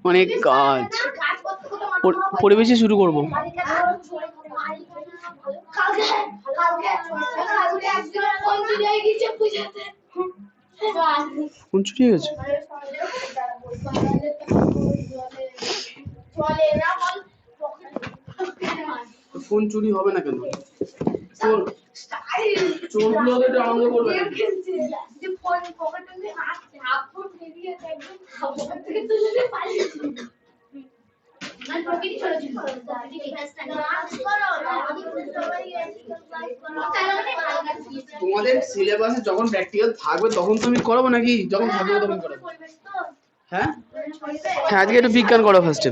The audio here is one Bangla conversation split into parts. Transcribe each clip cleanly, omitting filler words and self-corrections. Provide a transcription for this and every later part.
অনেক কাজ পরিবেশে শুরু করব। কোন চুরি হয়ে গেছে? ফোন চুরি হবে না কেন? চোরগুলো তো আনন্দ করবে। তোমাদের সিলেবাসে যখন প্র্যাকটিক্যাল থাকবে তখন তুমি করাবো নাকি যখন থাকবে তখন করাবো? হ্যাঁ হ্যাঁ, আজকে একটু বিজ্ঞান করো ফার্স্টে।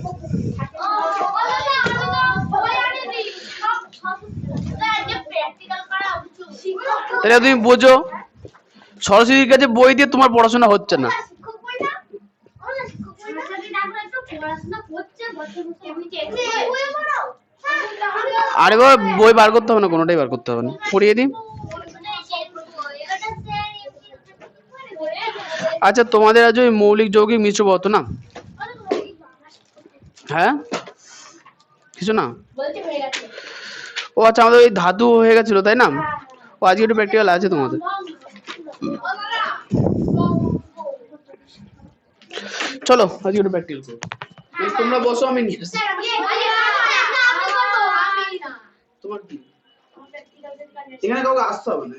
তাহলে তুমি বোঝো সরস্বতীর কাছে বই দিয়ে তোমার পড়াশোনা হচ্ছে না। আরে বাবা, বই বার করতে হবে না, কোনোটাই বার করতে হবে না, পড়িয়ে দিই। আচ্ছা, তোমাদের আজ ওই মৌলিক যৌগিক মিশ্র পদার্থ না? হ্যাঁ, কিছু না। ও আচ্ছা, আমাদের ওই ধাতু হয়ে গেছিল তাই না? ও আজকে একটু প্র্যাকটিক্যাল আছে তোমাদের। চলো আজকে একটু প্র্যাকটিক্যাল করো। তোমরা বসো, আমি নিয়ে আসছি। তোমার কি এখানে কাউকে আসতে হবে না?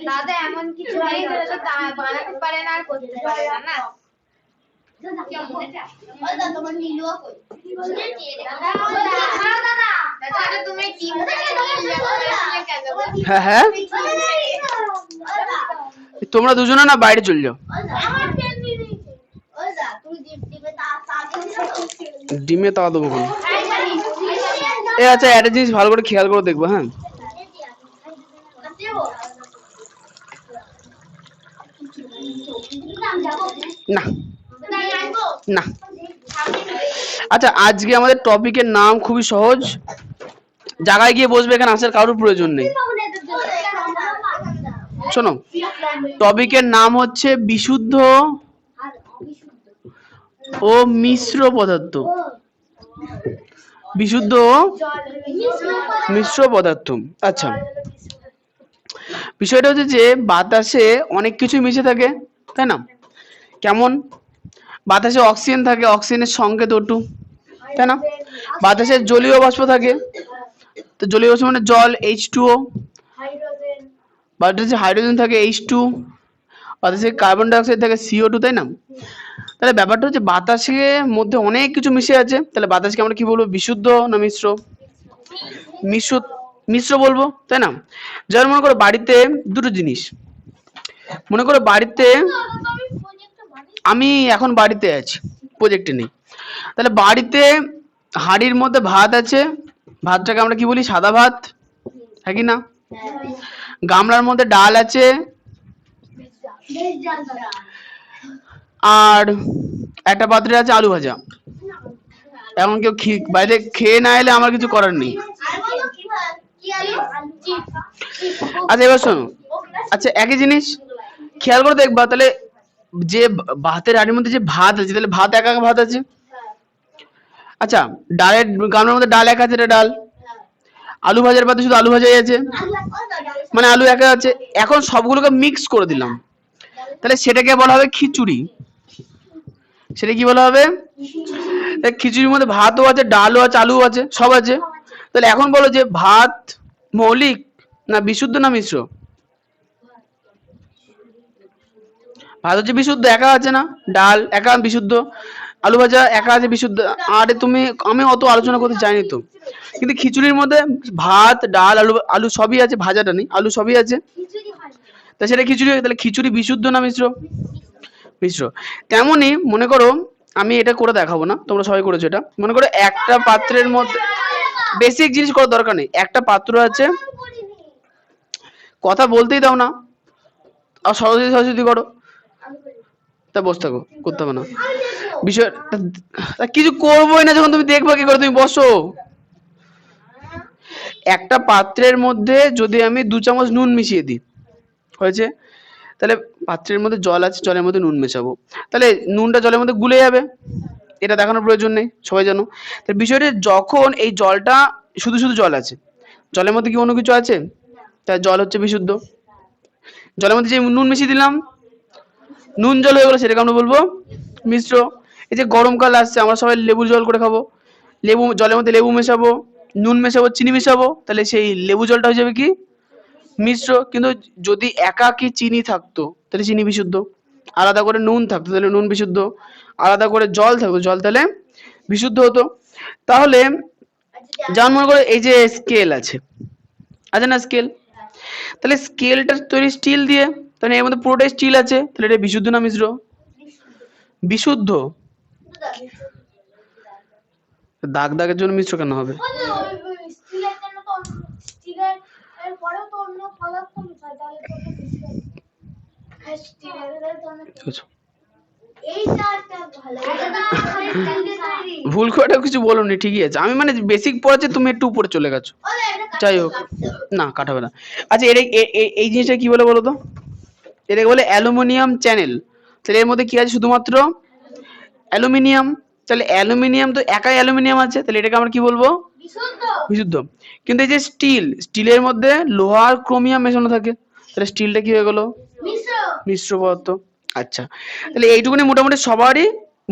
দাদা এমন কিছু নেই যেটা বানাতে পারে না আর করতে পারে না না হ্যাঁ হ্যাঁ তোমরা দুজনে না বাইরে চলে যাও ডিমে তাওয়া দেবো কোনো আচ্ছা একটা জিনিস ভালো করে খেয়াল করে দেখবো হ্যাঁ না না আচ্ছা আজকে আমাদের টপিকের নাম খুবই সহজ জায়গায় গিয়ে বসবে এখানে আসার কারোর প্রয়োজন নেই শোনো টপিকের নাম হচ্ছে বিশুদ্ধ ও মিশ্র পদার্থ বিশুদ্ধ ও মিশ্র পদার্থ আচ্ছা বিষয়টা হচ্ছে যে বাতাসে অনেক কিছু মিশে থাকে তাই না কেমন বাতাসে অক্সিজেন থাকে অক্সিজেনের সংকেত O2 তাই না বাতাসে জলীয় বাষ্প থাকে তো জলীয় বাষ্প মানে জল H2O বাতাসে হাইড্রোজেন থাকে H2 বাতাসে কার্বন ডাই অক্সাইড থাকে CO2 তাই না তাহলে ব্যাপারটা হচ্ছে বাতাসের মধ্যে অনেক কিছু মিশে আছে তাহলে বাতাসকে আমরা কি বলবো বিশুদ্ধ না মিশ্র মিশ্র মিশ্র বলবো তাই না যেমন মনে করো বাড়িতে দুটো জিনিস মনে করো বাড়িতে আমি এখন বাড়িতে আছি প্রজেক্টে নেই তাহলে বাড়িতে হাঁড়ির মধ্যে ভাত আছে ভাতটাকে আমরা কি বলি সাদা ভাত হ্যাঁ কি না গামলার মধ্যে ডাল আছে আর একটা পাত্রে আছে আলু ভাজা এখন কেউ বাইরে খেয়ে না এলে আমার কিছু করার নেই আচ্ছা এবার শোনো আচ্ছা একই জিনিস খেয়াল করে দেখবা তাহলে যে ভাতের হাঁড়ির মধ্যে যে ভাত আছে তাহলে ভাত একা একা ভাত আছে আচ্ছা ডালের গামলার মধ্যে ডাল একা আছে এটা ডাল আলু ভাজার পাতে শুধু আলু ভাজাই আছে মানে আলু একা আছে এখন সবগুলোকে মিক্স করে দিলাম তাহলে সেটাকে বলা হবে খিচুড়ি সেটা কি বলা হবে খিচুড়ির মধ্যে ভাতও আছে ডালও আছে আলুও আছে সব আছে তাহলে এখন বলো যে ভাত মৌলিক না বিশুদ্ধ না মিশ্র ভাত হচ্ছে বিশুদ্ধ একা আছে না ডাল একা বিশুদ্ধ আলু ভাজা একা আছে বিশুদ্ধ আরে তুমি আমি অত আলোচনা করতে চাইনি তো কিন্তু খিচুড়ির মধ্যে ভাত ডাল আলু আলু সবই আছে ভাজাটা নেই আলু সবই আছে তা সেটা খিচুড়ি তাহলে খিচুড়ি বিশুদ্ধ না মিশ্র মিশ্র তেমনই মনে করো আমি এটা করে দেখাবো না তোমরা সবাই করেছো এটা মনে করো একটা পাত্রের মধ্যে বেসিক জিনিস করার দরকার নেই একটা পাত্র আছে কথা বলতেই দাও না আর সরস্বতী সরস্বতী করো তা বসে থাকো করতে হবে না বিষয় কিছু করবোই না যখন তুমি দেখবে কি করে তুমি বসো একটা পাত্রের মধ্যে যদি আমি 2 চামচ নুন মিশিয়ে দিই হয়েছে তাহলে পাত্রের মধ্যে জল আছে জলের মধ্যে নুন মেশাবো তাহলে নুনটা জলের মধ্যে গুলে যাবে এটা দেখানোর প্রয়োজন নেই সবাই জানো তাহলে বিষয়টা যখন এই জলটা শুধু শুধু জল আছে জলের মধ্যে কি অন্য কিছু আছে তাই জল হচ্ছে বিশুদ্ধ জলের মধ্যে যে নুন মিশিয়ে দিলাম নুন জল হয়ে গেলো সেটাকে আমরা বলবো মিশ্র এই যে গরমকাল আসছে আমরা সবাই লেবুর জল করে খাবো লেবু জলের মধ্যে লেবু মেশাবো নুন মেশাবো চিনি মেশাবো তাহলে সেই লেবু জলটা হয়ে যাবে কি মিশ্র কিন্তু যদি একাকি চিনি থাকতো তাহলে চিনি বিশুদ্ধ আলাদা করে নুন থাকতো তাহলে নুন বিশুদ্ধ আলাদা করে জল থাকতো জল তাহলে বিশুদ্ধ হতো তাহলে যেমন মনে করো এই যে স্কেল আছে না স্কেল তাহলে স্কেলটা তৈরি স্টিল দিয়ে তাহলে এর মধ্যে পুরোটাই স্টিল আছে তাহলে এটা বিশুদ্ধ না মিশ্র বিশুদ্ধ দাগ দাগের জন্য মিশ্র কেন হবে ভুল করেও কিছু বলোনি, ঠিকই আছে। আমি মানে বেসিক পড়াচ্ছি, তুমি একটু উপরে চলে গেছো। যাই হোক, না কাটাবে না। আচ্ছা, এই জিনিসটা কি বলে বলো তো? এটাকে বলে অ্যালুমিনিয়াম চ্যানেল। তাহলে এর মধ্যে কি আছে? শুধুমাত্র অ্যালুমিনিয়াম। তাহলে অ্যালুমিনিয়াম তো একাই অ্যালুমিনিয়াম আছে, তাহলে এটাকে আমরা কি বলবো? বিশুদ্ধ। কিন্তু এই যে স্টিলের মধ্যে লোহা আর ক্রোমিয়াম মেশানো থাকে, তাহলে স্টিলটা কি হয়ে গেল? মিশ্র পদার্থ। আচ্ছা, তাহলে এইটুকুনি মোটামুটি সবারই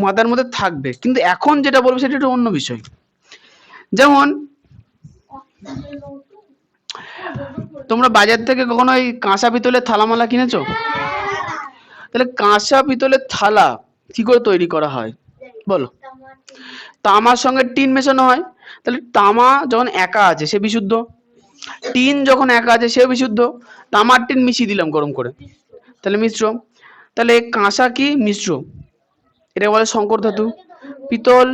মাথার মধ্যে থাকবে। কিন্তু এখন যেটা বলবো সেটা একটু অন্য বিষয়। যেমন তোমরা বাজার থেকে কখনো এই কাঁসা পিতলের থালামালা কিনেছো? তাহলে কাঁসা পিতলের থালা কি করে তৈরি করা হয় বলো? তামার সঙ্গে টিন মেশানো হয়। তাহলে তামা যখন একা আছে সে বিশুদ্ধ, টিন যখন একা আছে সেও বিশুদ্ধ। তামার টিন মিশিয়ে দিলাম গরম করে, তাহলে মিশ্র। তাহলে কাঁসা কি? মিশ্র। এটা বলে সংকর ধাতু। পিতল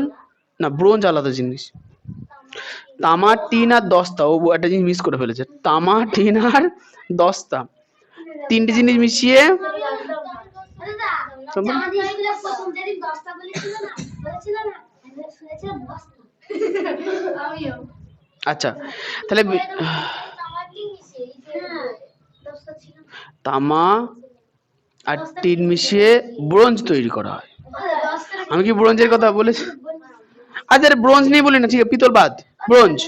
না, ব্রোঞ্জ আলাদা জিনিস। তামা, টিন আর দস্তা, ও একটা জিনিস মিস করে ফেলেছে। তামা, টিন আর দস্তা, তিনটি জিনিস মিশিয়ে আচ্ছা, তাহলে তামা আর টিন মিশিয়ে ব্রোঞ্জ তৈরি করা হয়। আমি কি ব্রোঞ্জের কথা বলেছি? আচ্ছা, ব্রোঞ্জ নেই বলি না, ঠিক আছে, পিতল বাদ, ব্রোঞ্জ।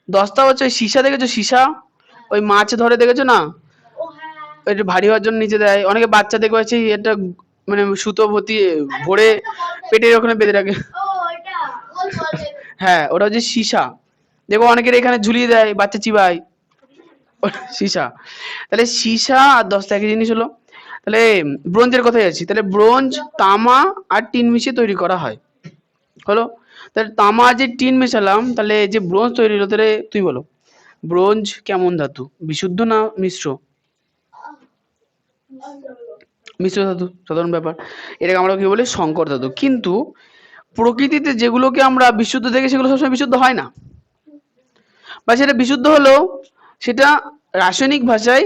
দস্তা হচ্ছে সীসা, দেখেছো সীসা? ওই মাছ ধরে দেখেছো না, একটু ভারী হওয়ার জন্য নিচে দেয়। অনেকে বাচ্চা দেখে হচ্ছে এটা মানে সুতো ভরে পেটের ওখানে বেঁধে রাখে। হ্যাঁ, ওটা হচ্ছে সীসা। দেখো অনেকের এখানে ঝুলিয়ে দেয়, বাচ্চা চিবায়, সীসা। তাহলে সীসা আর দস্তা একই জিনিস হলো। তাহলে ব্রোঞ্জের কথাই আছি। তাহলে ব্রোঞ্জ, তামা আর টিন মিশিয়ে তৈরি করা হয়, হলো। তাহলে তামা আর যে টিন মেশালাম, তাহলে যে ব্রোঞ্জ তৈরি হলো, তাহলে তুই বলো ব্রোঞ্জ কেমন ধাতু? বিশুদ্ধ না মিশ্র? মিশ্র ধাতু, সাধারণ ব্যাপার। এটাকে আমরা কি বলি? সংকর ধাতু। কিন্তু প্রকৃতিতে যেগুলোকে আমরা বিশুদ্ধ দেখি সেগুলো সবসময় বিশুদ্ধ হয় না, বা সেটা বিশুদ্ধ হলেও সেটা রাসায়নিক ভাষায়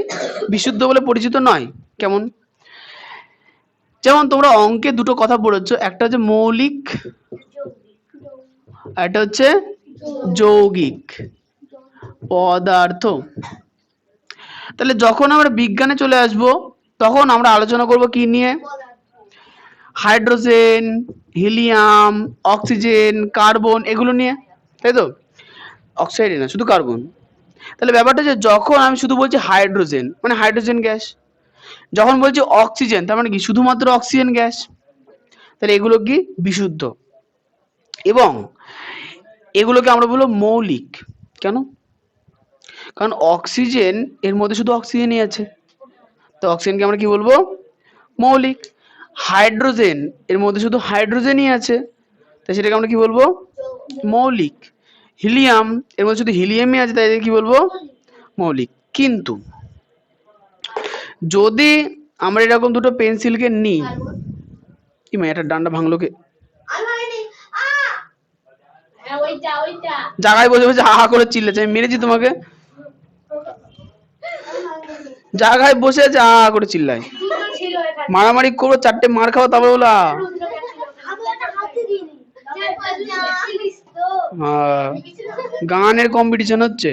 বিশুদ্ধ বলে পরিচিত নয়। কেমন? যেমন তোমরা অঙ্কে দুটো কথা পড়েছো, একটা হচ্ছে মৌলিক, আর একটা হচ্ছে যৌগিক পদার্থ। তাহলে যখন আমরা বিজ্ঞানে চলে আসব, তখন আমরা আলোচনা করব কি নিয়ে? হাইড্রোজেন, হিলিয়াম, অক্সিজেন, কার্বন, এগুলো নিয়ে, তাই তো? অক্সাইড না, শুধু কার্বন। তাহলে ব্যাপারটা যে যখন আমি শুধু বলছি হাইড্রোজেন মানে হাইড্রোজেন গ্যাস, যখন বলছি অক্সিজেন তার মানে কি শুধুমাত্র অক্সিজেন গ্যাস। তাহলে এগুলো কি? বিশুদ্ধ। এবং এগুলোকে আমরা বলবো মৌলিক। কেন? কারণ অক্সিজেন এর মধ্যে শুধু অক্সিজেনই আছে, তো অক্সিজেনকে আমরা কি বলবো? মৌলিক। হাইড্রোজেন এর মধ্যে শুধু হাইড্রোজেনই আছে, তাই সেটাকে আমরা কি বলবো? মৌলিক। হিলিয়াম এর মধ্যে শুধু হিলিয়ামই আছে, তাই কি বলবো? মৌলিক। কিন্তু যদি আমরা এরকম দুটো পেন্সিলকে নিই, কি মা এটা ডান্ডা ভাঙলো কে? জায়গায় বসে বসে হা হা করে চিল্লেছে, আমি মেরেছি তোমাকে? জায়গায় বসে আছে হা হা করে চিল্লায়, মারামারি করো, চারটে মার খাও, তারপরে বলা গানের কম্পিটিশন হচ্ছে।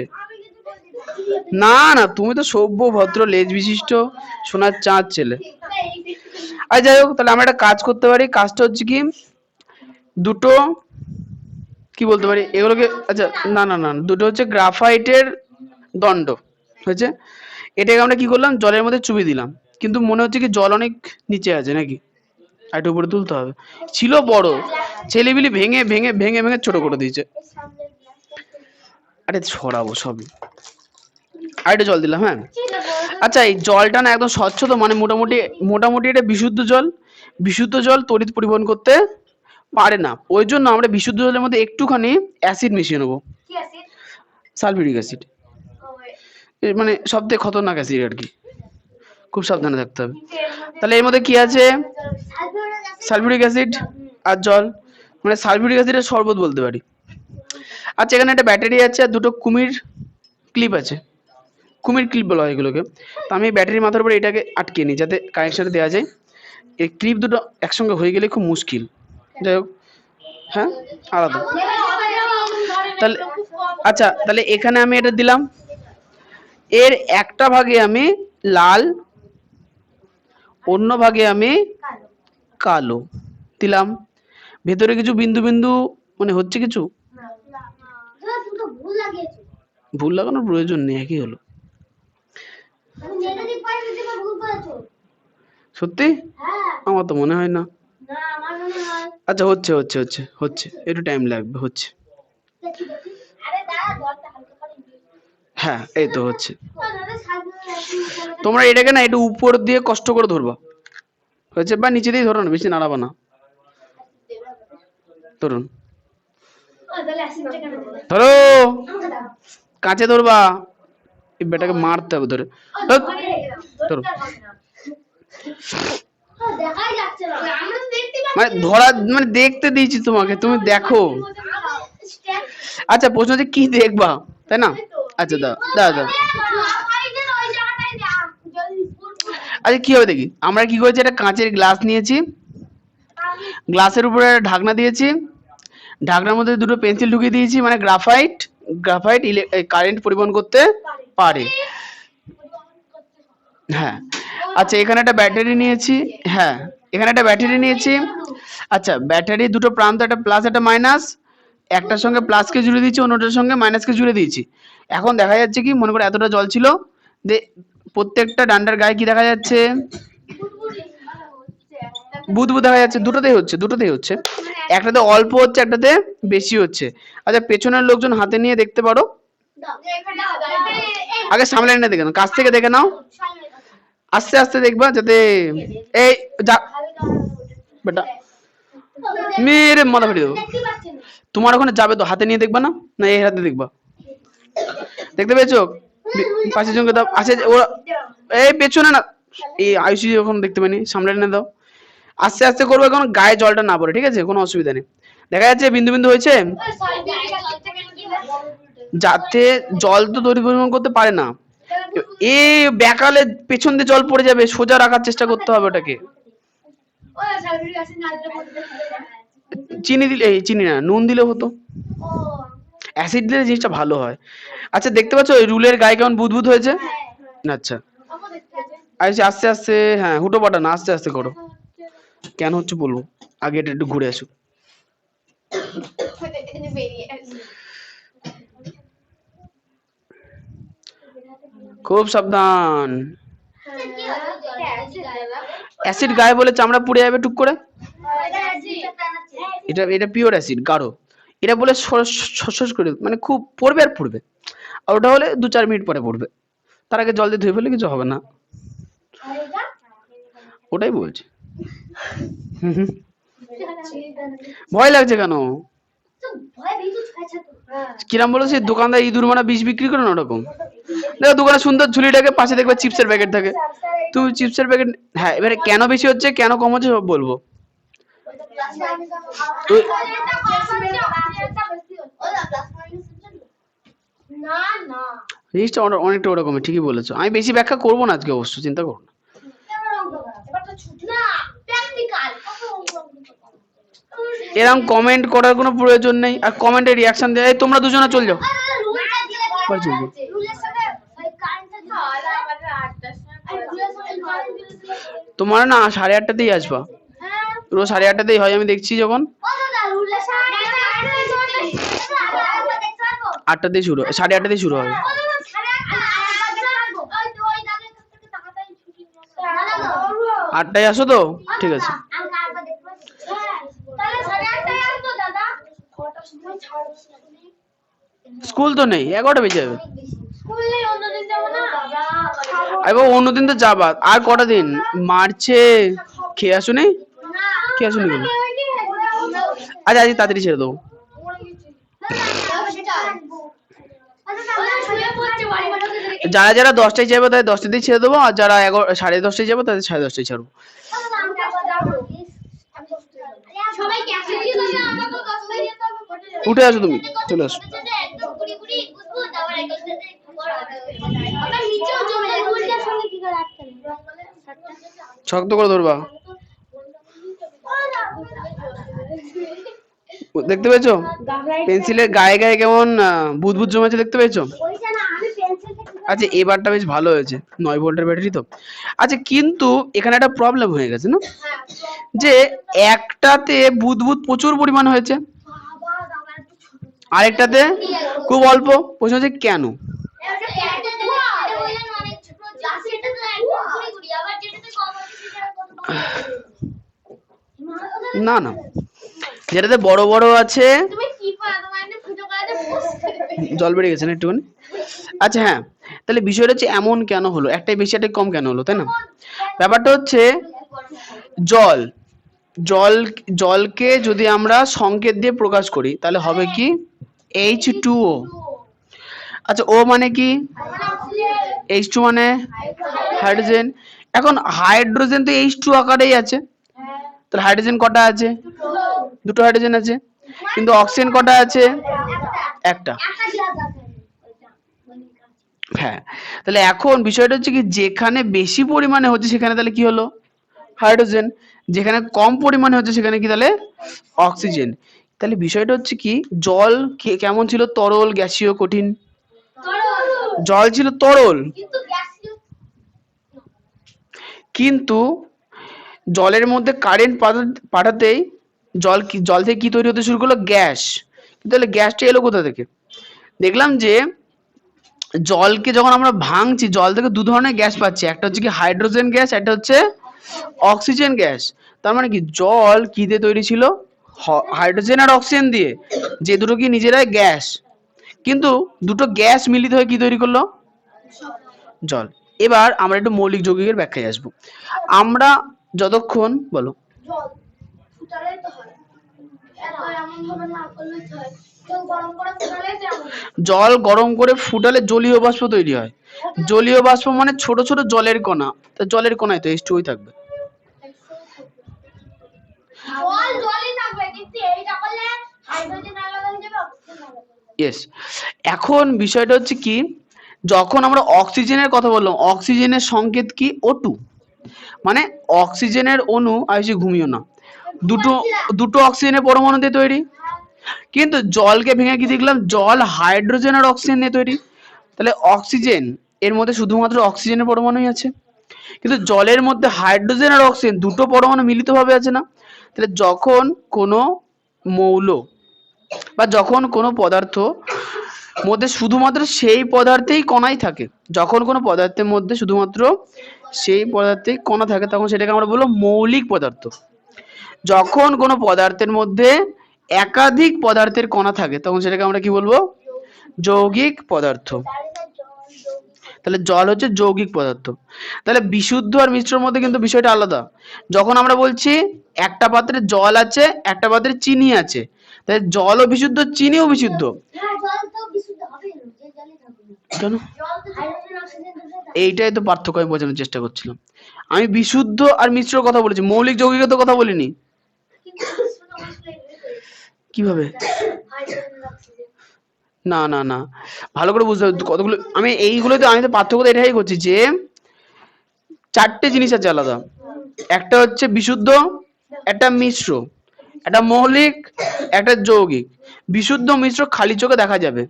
না না, তুমি তো সভ্য ভদ্র লেজ বিশিষ্ট সোনার চাঁদ ছেলে। আর যাই হোক, তাহলে আমরা একটা কাজ করতে পারি। কাজটা হচ্ছে কি, দুটো কি বলতে পারি এগুলোকে? আচ্ছা, না না না, দুটো হচ্ছে গ্রাফাইটের দণ্ড হয়েছে। এটাকে আমরা কি করলাম? জলের মধ্যে চুবিয়ে দিলাম। কিন্তু মনে হচ্ছে কি জল অনেক নিচে আছে নাকি, আর একটু উপরে তুলতে হবে। ছিল বড়, ছেলেবিলি ভেঙে ভেঙে ভেঙে ভেঙে ছোট করে দিয়েছে। আরে ছড়াবো সবই। আর একটু জল দিলাম, হ্যাঁ। আচ্ছা, এই জলটা না একদম স্বচ্ছ তো, মানে মোটামুটি মোটামুটি এটা বিশুদ্ধ জল। বিশুদ্ধ জল তড়িৎ পরিবহন করতে পারে না, ওই জন্য আমরা বিশুদ্ধ জলের মধ্যে একটুখানি অ্যাসিড মিশিয়ে নেবো। সালফিউরিক অ্যাসিড, মানে সব থেকে খতরনাক অ্যাসিড আর কি, খুব সাবধানে থাকতে হবে। তাহলে এর মধ্যে কি আছে? সালফিউরিক অ্যাসিড আর জল, মানে সালফিউরিক অ্যাসিডের শরবত বলতে পারি। আচ্ছা, এখানে একটা ব্যাটারি আছে আর দুটো কুমির ক্লিপ আছে। কুমির ক্লিপ বলা হয় এগুলোকে। তো আমি ব্যাটারির মাথার উপর এটাকে আটকে নিই যাতে কানেকশন দেওয়া যায়। এই ক্লিপ দুটো একসঙ্গে হয়ে গেলে খুব মুশকিল। যাই হোক, হ্যাঁ আলাদা। তাহলে আচ্ছা, তাহলে এখানে আমি এটা দিলাম, এর একটা ভাগে আমি লাল, অন্য ভাগে আমি কালো দিলাম। ভেতরে কিছু বিন্দু বিন্দু মানে হচ্ছে কিছু? ভুল লাগানোর প্রয়োজন নেই, একই হলো। সত্যি? আমার তো মনে হয় না। আচ্ছা, হচ্ছে হচ্ছে হচ্ছে হচ্ছে, একটু টাইম লাগবে, হচ্ছে। হ্যাঁ, এই তো হচ্ছে। তোমরা এটাকে না একটু উপর দিয়ে কষ্ট করে ধরবা, হয়েছে? বা নিচে দিয়ে ধরো না, বেশি নাড়াবা না। ধরুন, ধরো, কাছে ধরবা, এই বেটাকে মারতে হবে ধরে। ধরো, মানে ধরা, মানে দেখতে দিয়েছি তোমাকে, তুমি দেখো। আচ্ছা, প্রশ্ন হচ্ছে কি দেখবা, তাই না? আচ্ছা, দাও দাও দাও। আচ্ছা, কি হবে দেখি। আমরা কি করেছি, একটা কাঁচের গ্লাস নিয়েছি, গ্লাসের উপরে ঢাকনা দিয়েছি, ঢাকনার মধ্যে দুটো পেন্সিল ঢুকিয়ে দিয়েছি, মানে গ্রাফাইট, গ্রাফাইট কারেন্ট পরিবহন করতে পারে। হ্যাঁ। আচ্ছা, এখানে একটা ব্যাটারি নিয়েছি। হ্যাঁ, এখানে একটা ব্যাটারি নিয়েছি। আচ্ছা, ব্যাটারি দুটো প্রান্ত, একটা প্লাস একটা মাইনাস, একটার সঙ্গে প্লাসকে জুড়ে দিয়েছি, অন্যটার সঙ্গে মাইনাসকে জুড়ে দিয়েছি। এখন দেখা যাচ্ছে কি, মনে করো এতটা জল ছিল, প্রত্যেকটা ডান্ডার গায়ে কি দেখা যাচ্ছে? বুদবুদ দেখা যাচ্ছে। দুটোতেই হচ্ছে, দুটোতেই হচ্ছে। একটাতে অল্প হচ্ছে, একটাতে বেশি হচ্ছে। আচ্ছা, পেছনের লোকজন হাতে নিয়ে দেখতে পারো। আগে সামনে এনে দেখে নাও, কাছ থেকে দেখে নাও, আস্তে আস্তে দেখবা, যাতে এই যা বেটা মেরে মাথা ফেটে দেবো। তোমার ওখানে যাবে তো, হাতে নিয়ে দেখবা না, না এই হাতে দেখবা? দেখতে পেয়েছো? পাশের জনকে দাও। আচ্ছা, ওরা এই পেছনে না, এই আয়ুষি যখন দেখতে পাইনি, সামনে এনে দাও। আস্তে আস্তে করবো, এখন গায়ে জলটা না পড়ে, ঠিক আছে? কোনো অসুবিধা নেই। দেখা যাচ্ছে বিন্দু বিন্দু হয়েছে, যাতে জল তো তৈরি পরিমাণ করতে পারে না, এই ব্যাকালে পেছন দিয়ে জল পড়ে যাবে, সোজা রাখার চেষ্টা করতে হবে ওটাকে। চিনি দিলে, এই চিনি না, নুন দিলে হতো, অ্যাসিড দিলে জিনিসটা ভালো হয়। আচ্ছা, দেখতে পাচ্ছ ওই রুলের গায়ে কেমন বুদবুদ হয়েছে? আচ্ছা, আস্তে আস্তে, হ্যাঁ হুটো পাটা না, আস্তে আস্তে করো। কেন হচ্ছে বলবো, আগে এটা একটু ঘুরে আসুক। খুব সাবধান। অ্যাসিড গায়ে বলে চামড়া পুড়ে যাবে টুক করে। এটা এটা পিওর অ্যাসিড, গাঢ়। এটা বলে সস করে, মানে খুব পড়বে আর পড়বে। আর ওটা হলে 2-4 মিনিট পরে পড়বে, তার আগে জল দিয়ে ধুয়ে ফেলে কিছু হবে না। ওটাই বলছি। ভয় লাগছে কেন? কিরাম বলো, সেই দোকানদার ইঁদুর মারা বিষ বিক্রি করে না, ওরকম। দেখো দোকানে সুন্দর ঝুলিটাকে, পাশে দেখবে চিপসের প্যাকেট থাকে, তুমি চিপসের প্যাকেট। হ্যাঁ, এবারে কেন বেশি হচ্ছে, কেন কম হচ্ছে, সব বলবো। জিনিসটা অনেকটা ওরকমই, ঠিকই বলেছো। আমি বেশি ব্যাখ্যা করবো না আজকে, অবশ্য চিন্তা করো না। এরকম কমেন্ট করার কোনো প্রয়োজন নেই, আর কমেন্টে রিয়াকশন দেয়। তোমরা দুজনে চল যাও, তোমার না 8:30তেই আসবা, রোজ 8:30তেই হয়, আমি দেখছি যখন 8টাতেই শুরু, 8:30তেই শুরু হবে। 8টায় আসো তো, ঠিক আছে। স্কুল তো নেই, 11টা বেজে যাবে। আরে অন্যদিন তো যাবা, আর কটা দিন মার্চে খেয়ে আসুনি, খেয়ে আসুনি কেন? আচ্ছা, আজ তাড়াতাড়ি ছেড়ে দেবো। যারা যারা 10টায় যাবে তাদের 10টাতেই ছেড়ে দেবো, আর যারা 10:30টায় যাবে তাদের 10:30টায় ছাড়বো। উঠে আসো, তুমি চলে আসো। শক্ত করে ধরবা। দেখতে পেয়েছো পেন্সিলের গায়ে গায়ে কেমন বুদবুদ জমেছে, দেখতে পেয়েছো? আচ্ছা এবারটা বেশ ভালো হয়েছে, 9 ভোল্টের ব্যাটারি তো। আচ্ছা কিন্তু এখানে একটা প্রবলেম হয়ে গেছে না, যে একটাতে বুদবুদ প্রচুর পরিমাণ হয়েছে, আরেকটাতে খুব অল্প। প্রশ্ন হচ্ছে কেন? না না, যেটাতে বড় বড় আছে, জল বেড়ে গেছে না একটুখানি। আচ্ছা হ্যাঁ, তাহলে বিষয়টা হচ্ছে এমন কেন হলো, একটাই বেশি একটাই কম কেন হলো, তাই না? ব্যাপারটা হচ্ছে জল জল জলকে যদি আমরা সংকেত দিয়ে প্রকাশ করি তাহলে হবে কি H2O। আচ্ছা ও মানে কি? H2 মানে হাইড্রোজেন। এখন হাইড্রোজেন তো H2 আকারেই আছে, তাহলে হাইড্রোজেন কটা আছে? দুটো হাইড্রোজেন আছে। কিন্তু অক্সিজেন কটা আছে? একটা। হ্যাঁ, তাহলে এখন বিষয়টা হচ্ছে কি, যেখানে বেশি পরিমাণে হচ্ছে সেখানে তাহলে কি হলো? হাইড্রোজেন। যেখানে কম পরিমাণে হচ্ছে সেখানে কি তাহলে? অক্সিজেন। তাহলে বিষয়টা হচ্ছে কি, জল কেমন ছিল? তরল, গ্যাসীয়, কঠিন? জল ছিল তরল, কিন্তু জলের মধ্যে কারেন্ট পাঠাতেই জল থেকে কি তৈরি হতে শুরু করলো? গ্যাস। তাহলে গ্যাসটা এলো কোথা থেকে? দেখলাম যে জলকে যখন আমরা ভাঙছি, জল থেকে দু ধরনের গ্যাস পাচ্ছি, একটা হচ্ছে কি হাইড্রোজেন গ্যাস, একটা হচ্ছে অক্সিজেন গ্যাস। তার মানে কি জল কি দিয়ে তৈরি ছিল? হাইড্রোজেন আর অক্সিজেন দিয়ে, যে দুটো কি নিজেরাই গ্যাস, কিন্তু দুটো গ্যাস মিলিত হয়ে কি তৈরি করলো? জল। এবার আমরা একটু মৌলিক যৌগিকের ব্যাখ্যায় আসবো। আমরা যতক্ষণ বলো, জল গরম করে ফুটালে জলীয় বাষ্প তৈরি হয়। জলীয় বাষ্প মানে ছোট ছোট জলের কণা, তা জলের কণায় তো H2O থাকবে। ইয়েস। এখন বিষয়টা হচ্ছে কি, যখন আমরা অক্সিজেনের কথা বললাম, অক্সিজেনের সংকেত কি? O2। মানে অক্সিজেনের অণু, আইসি ঘুমিও না, দুটো দুটো অক্সিজেনের পরমাণু দিয়ে তৈরি। কিন্তু জলকে ভেঙে কি দেখলাম? জল হাইড্রোজেন আর অক্সিজেন নিয়ে তৈরি। তাহলে অক্সিজেন এর মধ্যে শুধুমাত্র অক্সিজেনের পরমাণুই আছে, কিন্তু জলের মধ্যে হাইড্রোজেন আর অক্সিজেন দুটো পরমাণু মিলিতভাবে আছে না। তাহলে যখন কোনো মৌল বা যখন কোনো পদার্থ মধ্যে শুধুমাত্র সেই পদার্থেই কণাই থাকে, যখন কোনো পদার্থের মধ্যে শুধুমাত্র সেই পদার্থেই কণা থাকে, তখন সেটাকে আমরা বলবো মৌলিক পদার্থ। যখন কোনো পদার্থের মধ্যে একাধিক পদার্থের কণা থাকে, তখন সেটাকে আমরা কি বলবো? যৌগিক পদার্থ। তাহলে জল হচ্ছে যৌগিক পদার্থ। তাহলে বিশুদ্ধ আর মিশ্রর মধ্যে কিন্তু বিষয়টা আলাদা। যখন আমরা বলছি একটা পাত্রে জল আছে, একটা পাত্রে চিনি আছে, তাহলে জলও বিশুদ্ধ, চিনিও বিশুদ্ধ। কেন? এইটাই তো পার্থক্য আমি বোঝানোর চেষ্টা করছিলাম। আমি বিশুদ্ধ আর মিশ্রর কথা বলেছি, মৌলিক যৌগিকের কথা বলিনি। কিভাবে? না না না, ভালো করে বুঝতে হবে কতগুলো, আমি এইগুলোতে আমি তো পার্থক্য এটাই করছি যে চারটে জিনিস আছে আলাদা। একটা হচ্ছে বিশুদ্ধ, একটা মিশ্র, একটা মৌলিক, একটা যৌগিক। বিশুদ্ধ মিশ্র খালি চোখে দেখা যাবে,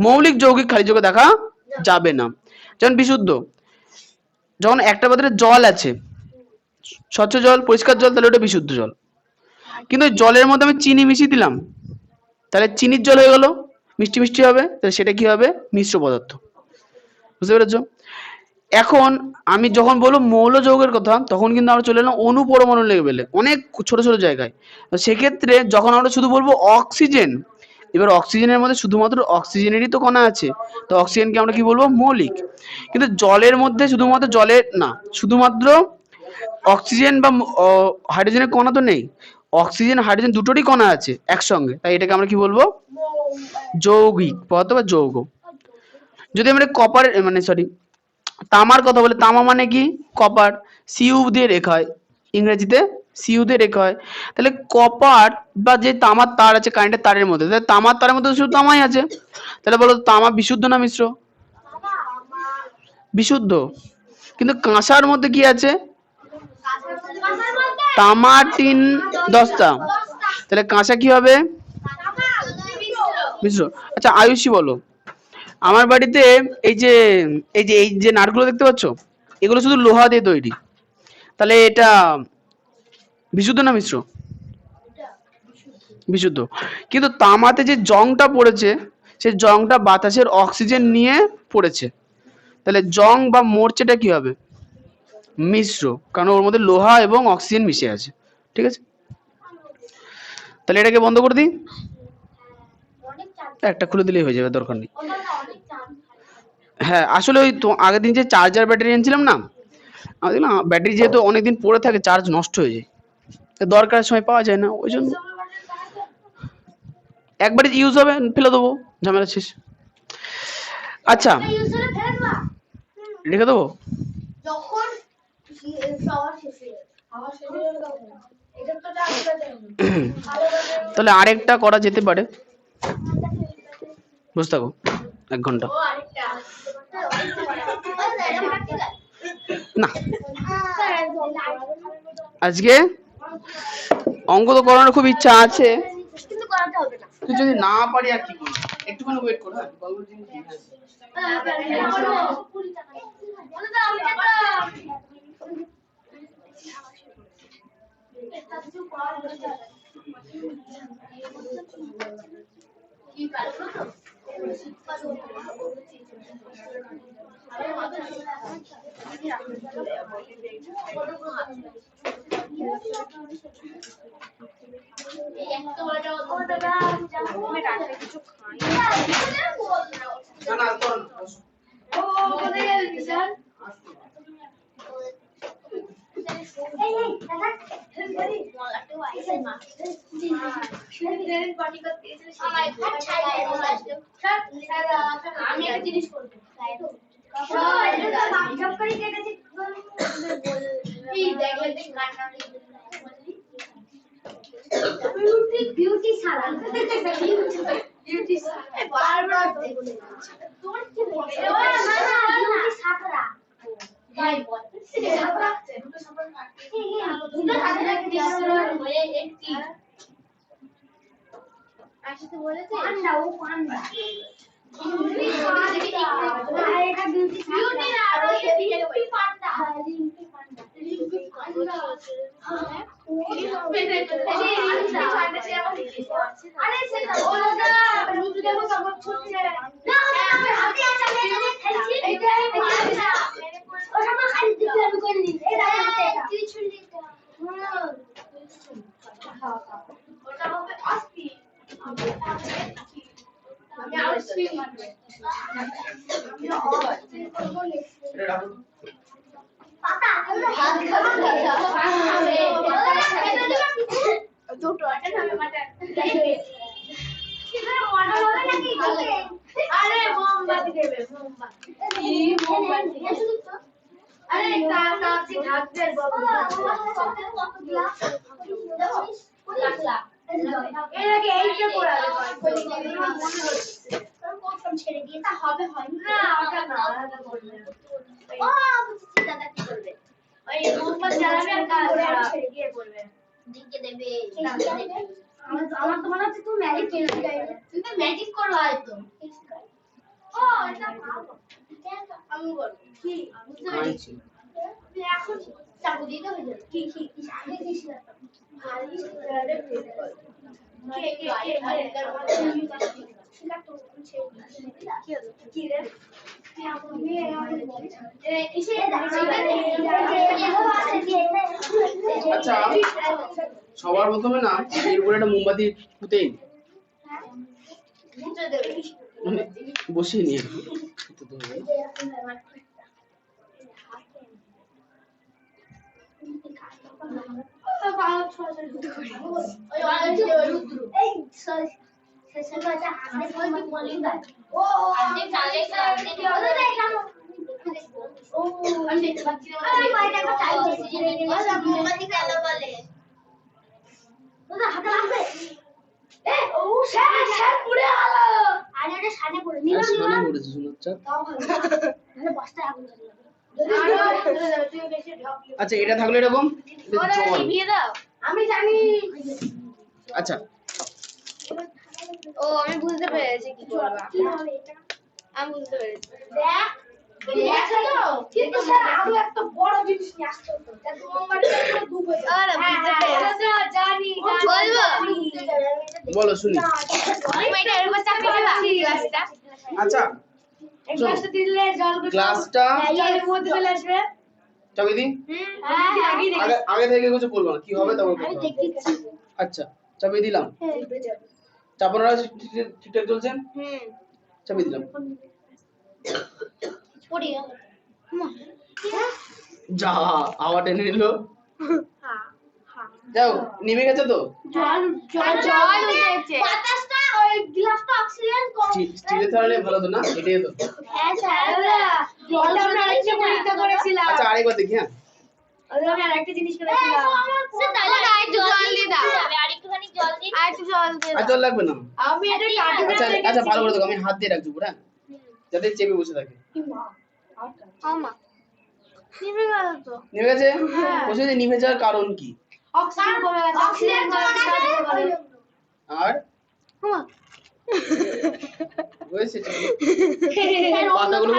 মৌলিক যৌগিক খালি চোখে দেখা যাবে না। যেমন বিশুদ্ধ, যখন একটা পাত্রে জল আছে, স্বচ্ছ জল, পরিষ্কার জল, তাহলে ওটা বিশুদ্ধ জল। কিন্তু জলের মধ্যে আমি চিনি মিশিয়ে দিলাম, তাহলে চিনির জল হয়ে গেল, মিষ্টি মিষ্টি হবে, তাহলে সেটা কি হবে? মিশ্র পদার্থ। বুঝতে পেরেছো? এখন আমি যখন বলবো মৌল যৌগের কথা, তখন কিন্তু আমরা চলে এলাম অণু পরমাণু লেভেলে, অনেক ছোট ছোট জায়গায়। তো সেক্ষেত্রে যখন আমরা শুধু বলবো অক্সিজেন, এবার অক্সিজেনের মধ্যে শুধুমাত্র অক্সিজেনেরই তো কণা আছে, তো অক্সিজেনকে আমরা কি বলবো? মৌলিক। কিন্তু জলের মধ্যে শুধুমাত্র জলের না, শুধুমাত্র অক্সিজেন বা হাইড্রোজেনের কণা তো নেই, অক্সিজেন হাইড্রোজেন দুটোরই কণা আছে একসঙ্গে, তাই এটাকে আমরা কি বলবো? যৌগিক পদার্থ বা যৌগ। যদি আমরা কপার মানে সরি তামার কথা বলি, তামা মানে কি? কপার, সিউ দিয়ে রেখা হয়, ইংরেজিতে সিউ দিয়ে রেখা হয়। তাহলে কপার বা যে তামার তার আছে কারেন্টের তারের মধ্যে, তাহলে তামার তারের মধ্যে শুধু তামাই আছে। তাহলে বলো তামা বিশুদ্ধ না মিশ্র? বিশুদ্ধ। কিন্তু কাঁসার মধ্যে কি আছে? তামা 3 10টা, তাহলে কাঁচা কি হবে? মিশ্র। আচ্ছা আয়ুষী বলো, আমার বাড়িতে এই যে এই যে নাটগুলো দেখতে পাচ্ছ, এগুলো শুধু লোহা দিয়ে তৈরি, তাহলে এটা বিশুদ্ধ না মিশ্র? বিশুদ্ধ। কিন্তু তামাতে যে জংটা পড়েছে, সেই জংটা বাতাসের অক্সিজেন নিয়ে পড়েছে, তাহলে জং বা মরচেটা কি হবে? মিশ্র, কারণ ওর মধ্যে লোহা এবং অক্সিজেন মিশে আছে। ঠিক আছে, তাহলে এটাকে বন্ধ করে দিই। একটা খুলে দিলেই হয়ে যাবে, দরকার নেই। হ্যাঁ, আসলে ওই তো আগের দিন যে চার্জার ব্যাটারি এনেছিলাম না, আমি দেখলাম ব্যাটারি যেহেতু অনেকদিন পড়ে থাকে চার্জ নষ্ট হয়ে যায়, দরকারের সময় পাওয়া যায় না, ওই জন্য একবারে ইউজ হবে ফেলে দেবো, ঝামেলা শেষ। আচ্ছা রেখে দেবো। তাহলে আরেকটা করা যেতে পারে, বুঝতে থাকো 1 ঘন্টা না। আজকে অঙ্ক তো করানোর খুব ইচ্ছা আছে, তুই যদি না পারি আর কি করবি, একটুখানি ওয়েট কর। হ্যাঁ আমি একটা জিনিস করবো, বিউটি সারা বিউটি বারবার তোমার কি বলছো? বিউটি সাকরা গাই বল সাকরা দুটো সাকরা দুটো সাকরা কি হয়ে একটি আসলে বলেছে পান্ডা, ও পান্ডা বিউটি এটা বিউটি বিউটি না আর ওই বিউটি পান্ডা বিউটি পান্ডা বিউটি পান্ডা আরে সেটা ওটা রুদ্র দেখো সব ছোট ছেলে না আমি হাতে চালে এখানে খেলছি এইটা পান্ডা ওটা তো খালি দিতে আমি করে দিই এটা কিছু দিতে ওটা হবে আস্তি আমি আস্তি মারবে পাতা হাত দুটো এটা নামে মাটা কিভাবে মডেল হবে নাকি আরে মোমবাতি দেবে মোমবাতি কি মোমবাতি আরে কাঁচি ঢাকতে বাবা কত গ্লাস দেখো লাগলা এর আগে এইটা পড়াবে মনে হচ্ছে প্রথম ছেড়ে দিয়ে তা হবে হয় না ওটা না আলাদা করবে ও বুঝছি দাদা কি করবে ওই মোমবাতি জ্বালাবে আর কাজ ছেড়ে দিয়ে করবে দিকে দেবে আমার তো মনে হচ্ছে তুমি ম্যাজিক করবে তুমি তো ম্যাজিক করো হয়তো ও এটা ভালো আমি বলবো কি বুঝতে পেরেছি এখন চাকু দিতে হয়ে যাবে কি আগে দিস না ভারী রে কে আরে সেটা তো কি রে আচ্ছা সবার প্রথমে না এর উপরে একটা মোমবাতি পুঁতেই মানে বসিয়ে নিয়ে আচ্ছা এটা থাকলে এরকম আমি জানি আচ্ছা ও আমি বুঝতে পেরেছি কি করবা। আমি বুঝতে পেরেছি। দেখ দেখছো তো? কিন্তু স্যার আরো একটা বড় জিনিস নিয়ে আসতে হতো। দেখ মোমবাতিটা পুরো ডুবে যাবে। আরে বুঝতে পেরেছি। জানি বলবো। বলো শুনি। আমি এটা এরকম চাপে দিলাম গ্লাসটা। আচ্ছা এই গ্লাসটা দিলে জলগুলো গ্লাসটা জলের মধ্যে চলে আসবে। চাবি দি। আগে আগে থেকে কিছু বলবো না, কি হবে তখন আমি দেখতেছি। আচ্ছা চাবি দিলাম। হ্যাঁ। চাপানোরা ঠিকঠাক চলছে? চাবি দিলাম। পড়ি গেল। যা হাওয়া টেনে নিল। হ্যাঁ হ্যাঁ। যাও নিভে গেছে তো? জল উঠেছে। বাতাসটা ওই গ্লাসটা অক্সিজেন কম। স্টিলের থালা ভালো তো না? এটাই তো। হ্যাঁ স্যার জলটা আমরা আরেকটা পরীক্ষা করেছিলাম। আচ্ছা আরেকবার দেখি। হ্যাঁ আমরা আরেকটা জিনিস করেছিলাম। স্যার তাহলে আরেকটু জল দিয়ে দাও। আরেকটুখানি জল দিন। আরেকটু জল দিয়ে দাও। আর জল লাগবে না। আমি এটা কাটতে আচ্ছা আচ্ছা ভালো করে দেখো, আমি হাত দিয়ে রাখছি পুরো, যাতে চেপে বসে থাকে। আমা নিভে গেল তো। নিভে গেছে? বসে যে নিভে যাওয়ার কারণ কি? অক্সিজেন কমে গেছে। অক্সিজেন কমে গেছে। আর আমা হয়েছে পাতাগুলো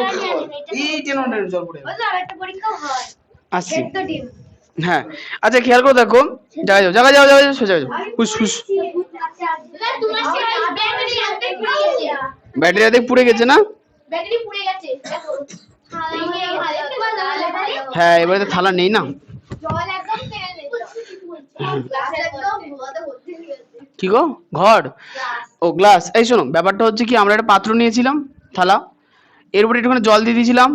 এই টেননের জল পড়ে ওই তো আরেকটা পরীক্ষা হয়। আসি। একটা ডিম। হ্যাঁ আচ্ছা খেয়াল করে দেখো, জায়গা যাও সোজা যাও, হুস হুস। তোমার ব্যাটারি আনতে পুড়ে গেছে। ব্যাটারি আদে পুড়ে গেছে না? ব্যাটারি পুড়ে গেছে। দেখো হ্যাঁ এবারে তো থালা নেই না। জল একদম টেনে নিচ্ছে। গ্লাস একদম ভরে ভর্তি হয়ে গেছে। কি গো ঘর? ও গ্লাস। এই শোনো ব্যাপারটা হচ্ছে কি, আমরা একটা পাত্র নিয়েছিলাম থালা, এর উপরে একটুখানি জল দিয়ে দিয়েছিলাম,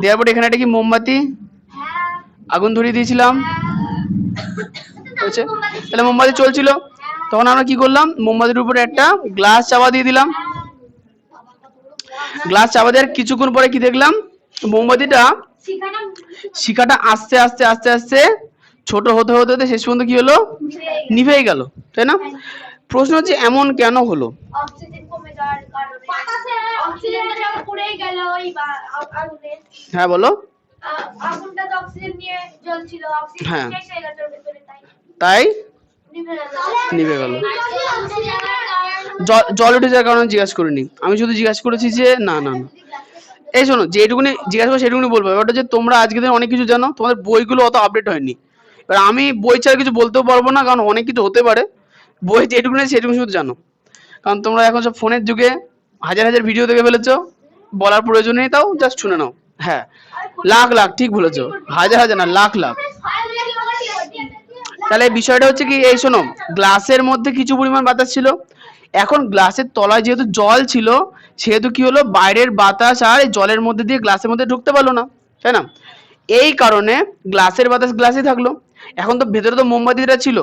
দেওয়ার পরে এখানে একটা কি মোমবাতি হ্যাঁ আগুন ধরিয়ে দিয়েছিলাম, হয়েছে? তাহলে মোমবাতি চলছিল, তখন আমরা কি করলাম, মোমবাতির উপরে একটা গ্লাস চাপা দিয়ে দিলাম। গ্লাস চাপা দেওয়ার কিছুক্ষণ পরে কি দেখলাম, মোমবাতিটা শিখাটা শিখাটা আস্তে আস্তে আস্তে আস্তে ছোট হতে হতে হতে শেষ পর্যন্ত কি হলো, নিভেই গেল, তাই না? প্রশ্ন হচ্ছে এমন কেন হলো? অক্সিজেন কমে যাওয়ার কারণে। বাতাসে অক্সিজেনটা যখন পুড়ে গেল ওই আগুনে। হ্যাঁ বলো। আগুনটা তো অক্সিজেন নিয়ে জ্বলছিল, অক্সিজেন হ্যাঁ। শেষ হয়ে গেছে ওর ভেতরে, তাই তাই নিভে গেল। নিভে গেল। অক্সিজেনের কারণে জল উঠে যাওয়ার কারণে জিজ্ঞাসা করিনি, আমি শুধু জিজ্ঞাসা করেছি যে না না না। এই শোনো যেটুকুনি জিজ্ঞাসা করো সেটুকুনি বলবো। ওটা যে তোমরা আজকে দিন অনেক কিছু জানো, তোমাদের বইগুলো অত আপডেট হয়নি। এবার আমি বই ছাড়া কিছু বলতেও পারবো না, কারণ অনেক কিছু হতে পারে। বই যেটুকুনি সেটুকুনি শুধু জানো, কারণ তোমরা এখন সব ফোনের যুগে হাজার হাজার ভিডিও দেখে ফেলেছো, বলার প্রয়োজন নেই, তাও জাস্ট শুনে নাও। হ্যাঁ লাখ লাখ, ঠিক বলেছো, হাজার হাজার না লাখ লাখ। তাহলে বিষয়টা হচ্ছে কি, এই শোনো গ্লাসের মধ্যে কিছু পরিমাণ বাতাস ছিল, এখন গ্লাসের তলায় যেহেতু জল ছিল, সেহেতু কি হলো, বাইরের বাতাস আর এই জলের মধ্যে দিয়ে গ্লাসের মধ্যে ঢুকতে পারলো না, তাই না? এই কারণে গ্লাসের বাতাস গ্লাসে থাকলো। এখন তো ভেতরে তো মোমবাতিটা ছিল,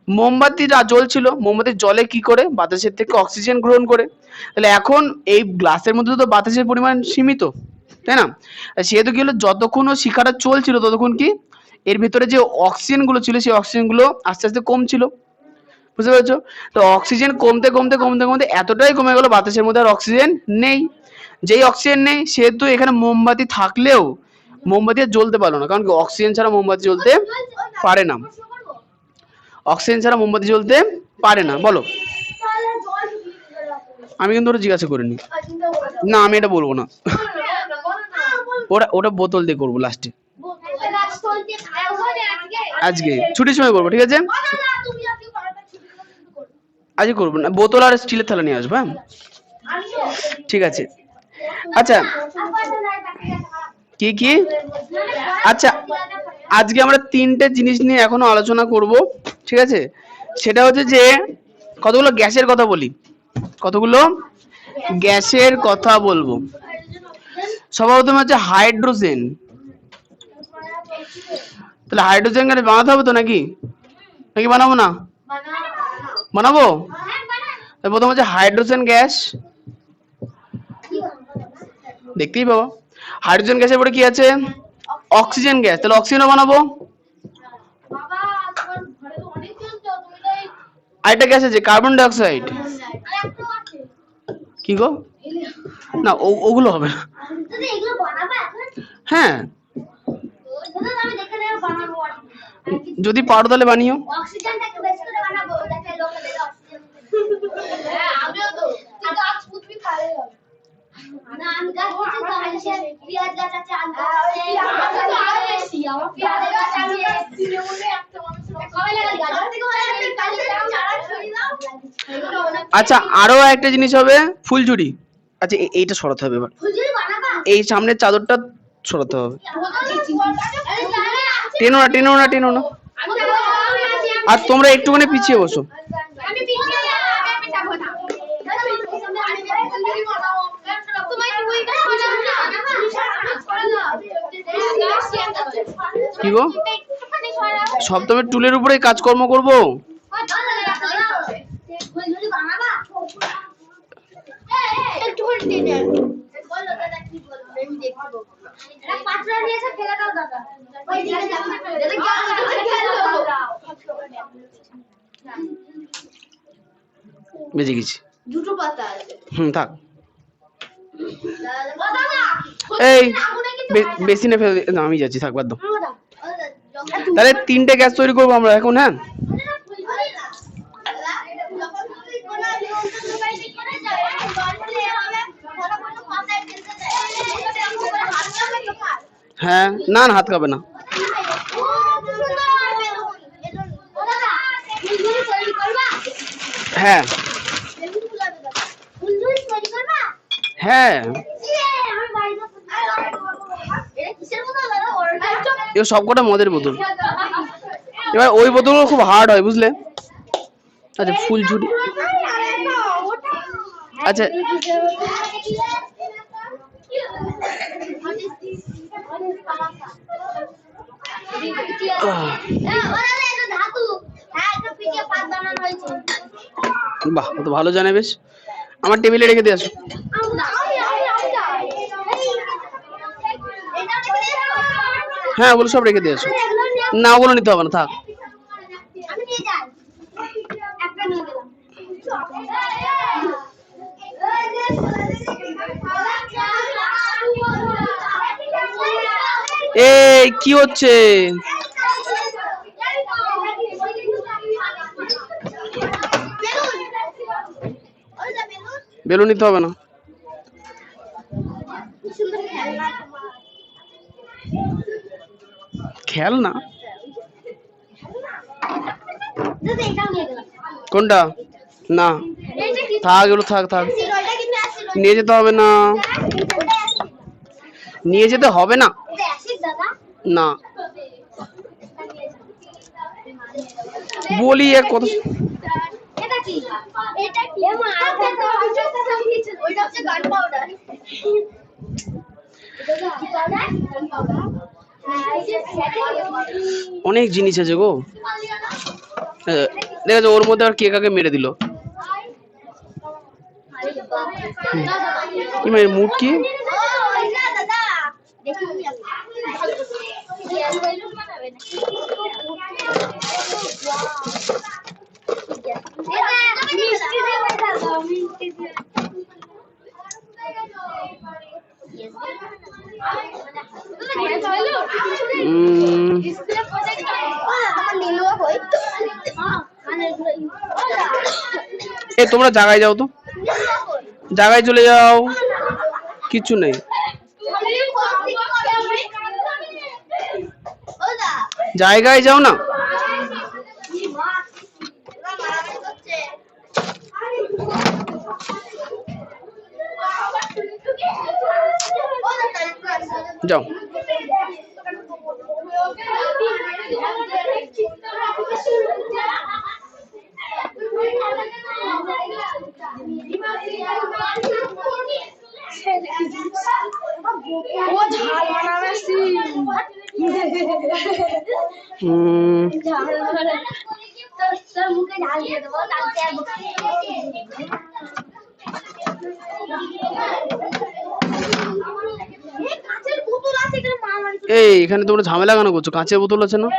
মোমবাতিটা জ্বলছিল, মোমবাতির জলে কি করে বাতাসের থেকে অক্সিজেন গ্রহণ করে। তাহলে এখন এই গ্লাসের মধ্যে তো বাতাসের পরিমাণ সীমিত, তাই না? সেহেতু কি হলো, যতক্ষণ ও শিখাটা চলছিল ততক্ষণ কি এর ভিতরে যে অক্সিজেন গুলো ছিল, সেই অক্সিজেন গুলো আস্তে আস্তে কমছিল, বুঝতে পেরেছো? তো অক্সিজেন কমতে কমতে কমতে কমতে এতটাই কমে গেল, বাতাসের মধ্যে আর অক্সিজেন নেই। যেই অক্সিজেন নেই, সেহেতু এখানে মোমবাতি থাকলেও মোমবাতি আর জ্বলতে পারলো না, কারণ কি অক্সিজেন ছাড়া মোমবাতি জ্বলতে পারে না। অক্সিজেন ছাড়া মোমবাতি জ্বলতে পারে না, বলো। আমি কিন্তু ওটা জিজ্ঞাসা করিনি, না আমি এটা বলবো না। ওটা বোতল দিয়ে করবো লাস্টে, আজকে ছুটির সময় করবো, ঠিক আছে? আজকে করবো না, বোতল আর স্টিলের থালা নিয়ে আসবো। হ্যাঁ ঠিক আছে। আচ্ছা কি কি, আচ্ছা আজকে আমরা তিনটে জিনিস নিয়ে এখনো আলোচনা করব, ঠিক আছে? সেটা হচ্ছে যে কতগুলো গ্যাসের কথা বলি, কতগুলো গ্যাসের কথা বলবো। সর্বপ্রথম হচ্ছে হাইড্রোজেন। তাহলে হাইড্রোজেন গ্যাস বানাতে হবে তো, নাকি নাকি বানাবো না? বানাবো। প্রথম হচ্ছে হাইড্রোজেন গ্যাস, দেখতেই পাবো। হাইড্রোজেন গ্যাসের পরে কি আছে, অক্সিজেন গ্যাস, তাহলে অক্সিজেনও বানাবো। আরেকটা গ্যাস আছে কার্বন ডাই অক্সাইড। কি গো, না ওগুলো হবে না। হ্যাঁ যদি পারো তাহলে বানিও। না আম গাছ আছে পেঁয়াজ গাছ আছে আম গাছ আছে আরো বেশি আমার পেঁয়াজ গাছ আছে তৃণমূলে একটা মানুষের সবাই লাগা গাছ থেকে কালকে চারা ছড়িয়ে দাও। আচ্ছা আরো একটা জিনিস হবে ফুলঝুরি। আচ্ছা এইটা সরাতে হবে এবার, ফুলঝুরি বানাবা এই সামনের চাদরটা সরাতে হবে। টেনো না টেনো না টেনো না, আর তোমরা একটুখানি পিছিয়ে বসো। আমি পিছিয়ে আমি যাবো না কি গো সপ্তমের টুলের উপরে কাজকর্ম করবো? বেজে গেছি। দুটো পাতা আছে থাক। এই বেশি না ফেলে না, আমি যাচ্ছি, থাক বাদ দাও। তাহলে 3টে গ্যাস তৈরি করবো আমরা এখন। হ্যাঁ হ্যাঁ, না না হাত কাঁপে না। হ্যাঁ হ্যাঁ, এগুলো সবকটা মদের বোতল। এবার ওই বোতলগুলো খুব হার্ড হয় বুঝলে। আচ্ছা ফুলঝুরি, আচ্ছা বাহ, তো ভালো জানে বেশ। আমার টেবিলে রেখে দিয়ে আসো। হ্যাঁ ওগুলো সব রেখে দিয়ে আসো। না ওগুলো নিতে হবে না, থাক। এই কি হচ্ছে? বেলুন নিতে হবে না। খেলনা কোনটা? না থাক, এগুলো থাক থাক, নিয়ে যেতে হবে না, নিয়ে যেতে হবে না। না বলি এক কথা, অনেক জিনিস আছে গো। দেখেছো ওর মধ্যে আর কে কাকে মেরে দিল। কি মানে মুড কি? এ তোমরা জায়গায় যাও তো, জায়গায় চলে যাও, কিছু নেই। জায়গায় যাও না। যাও। এই এখানে তোমরা ঝামেলা কেন করছো? কাঁচের বোতল আছে না?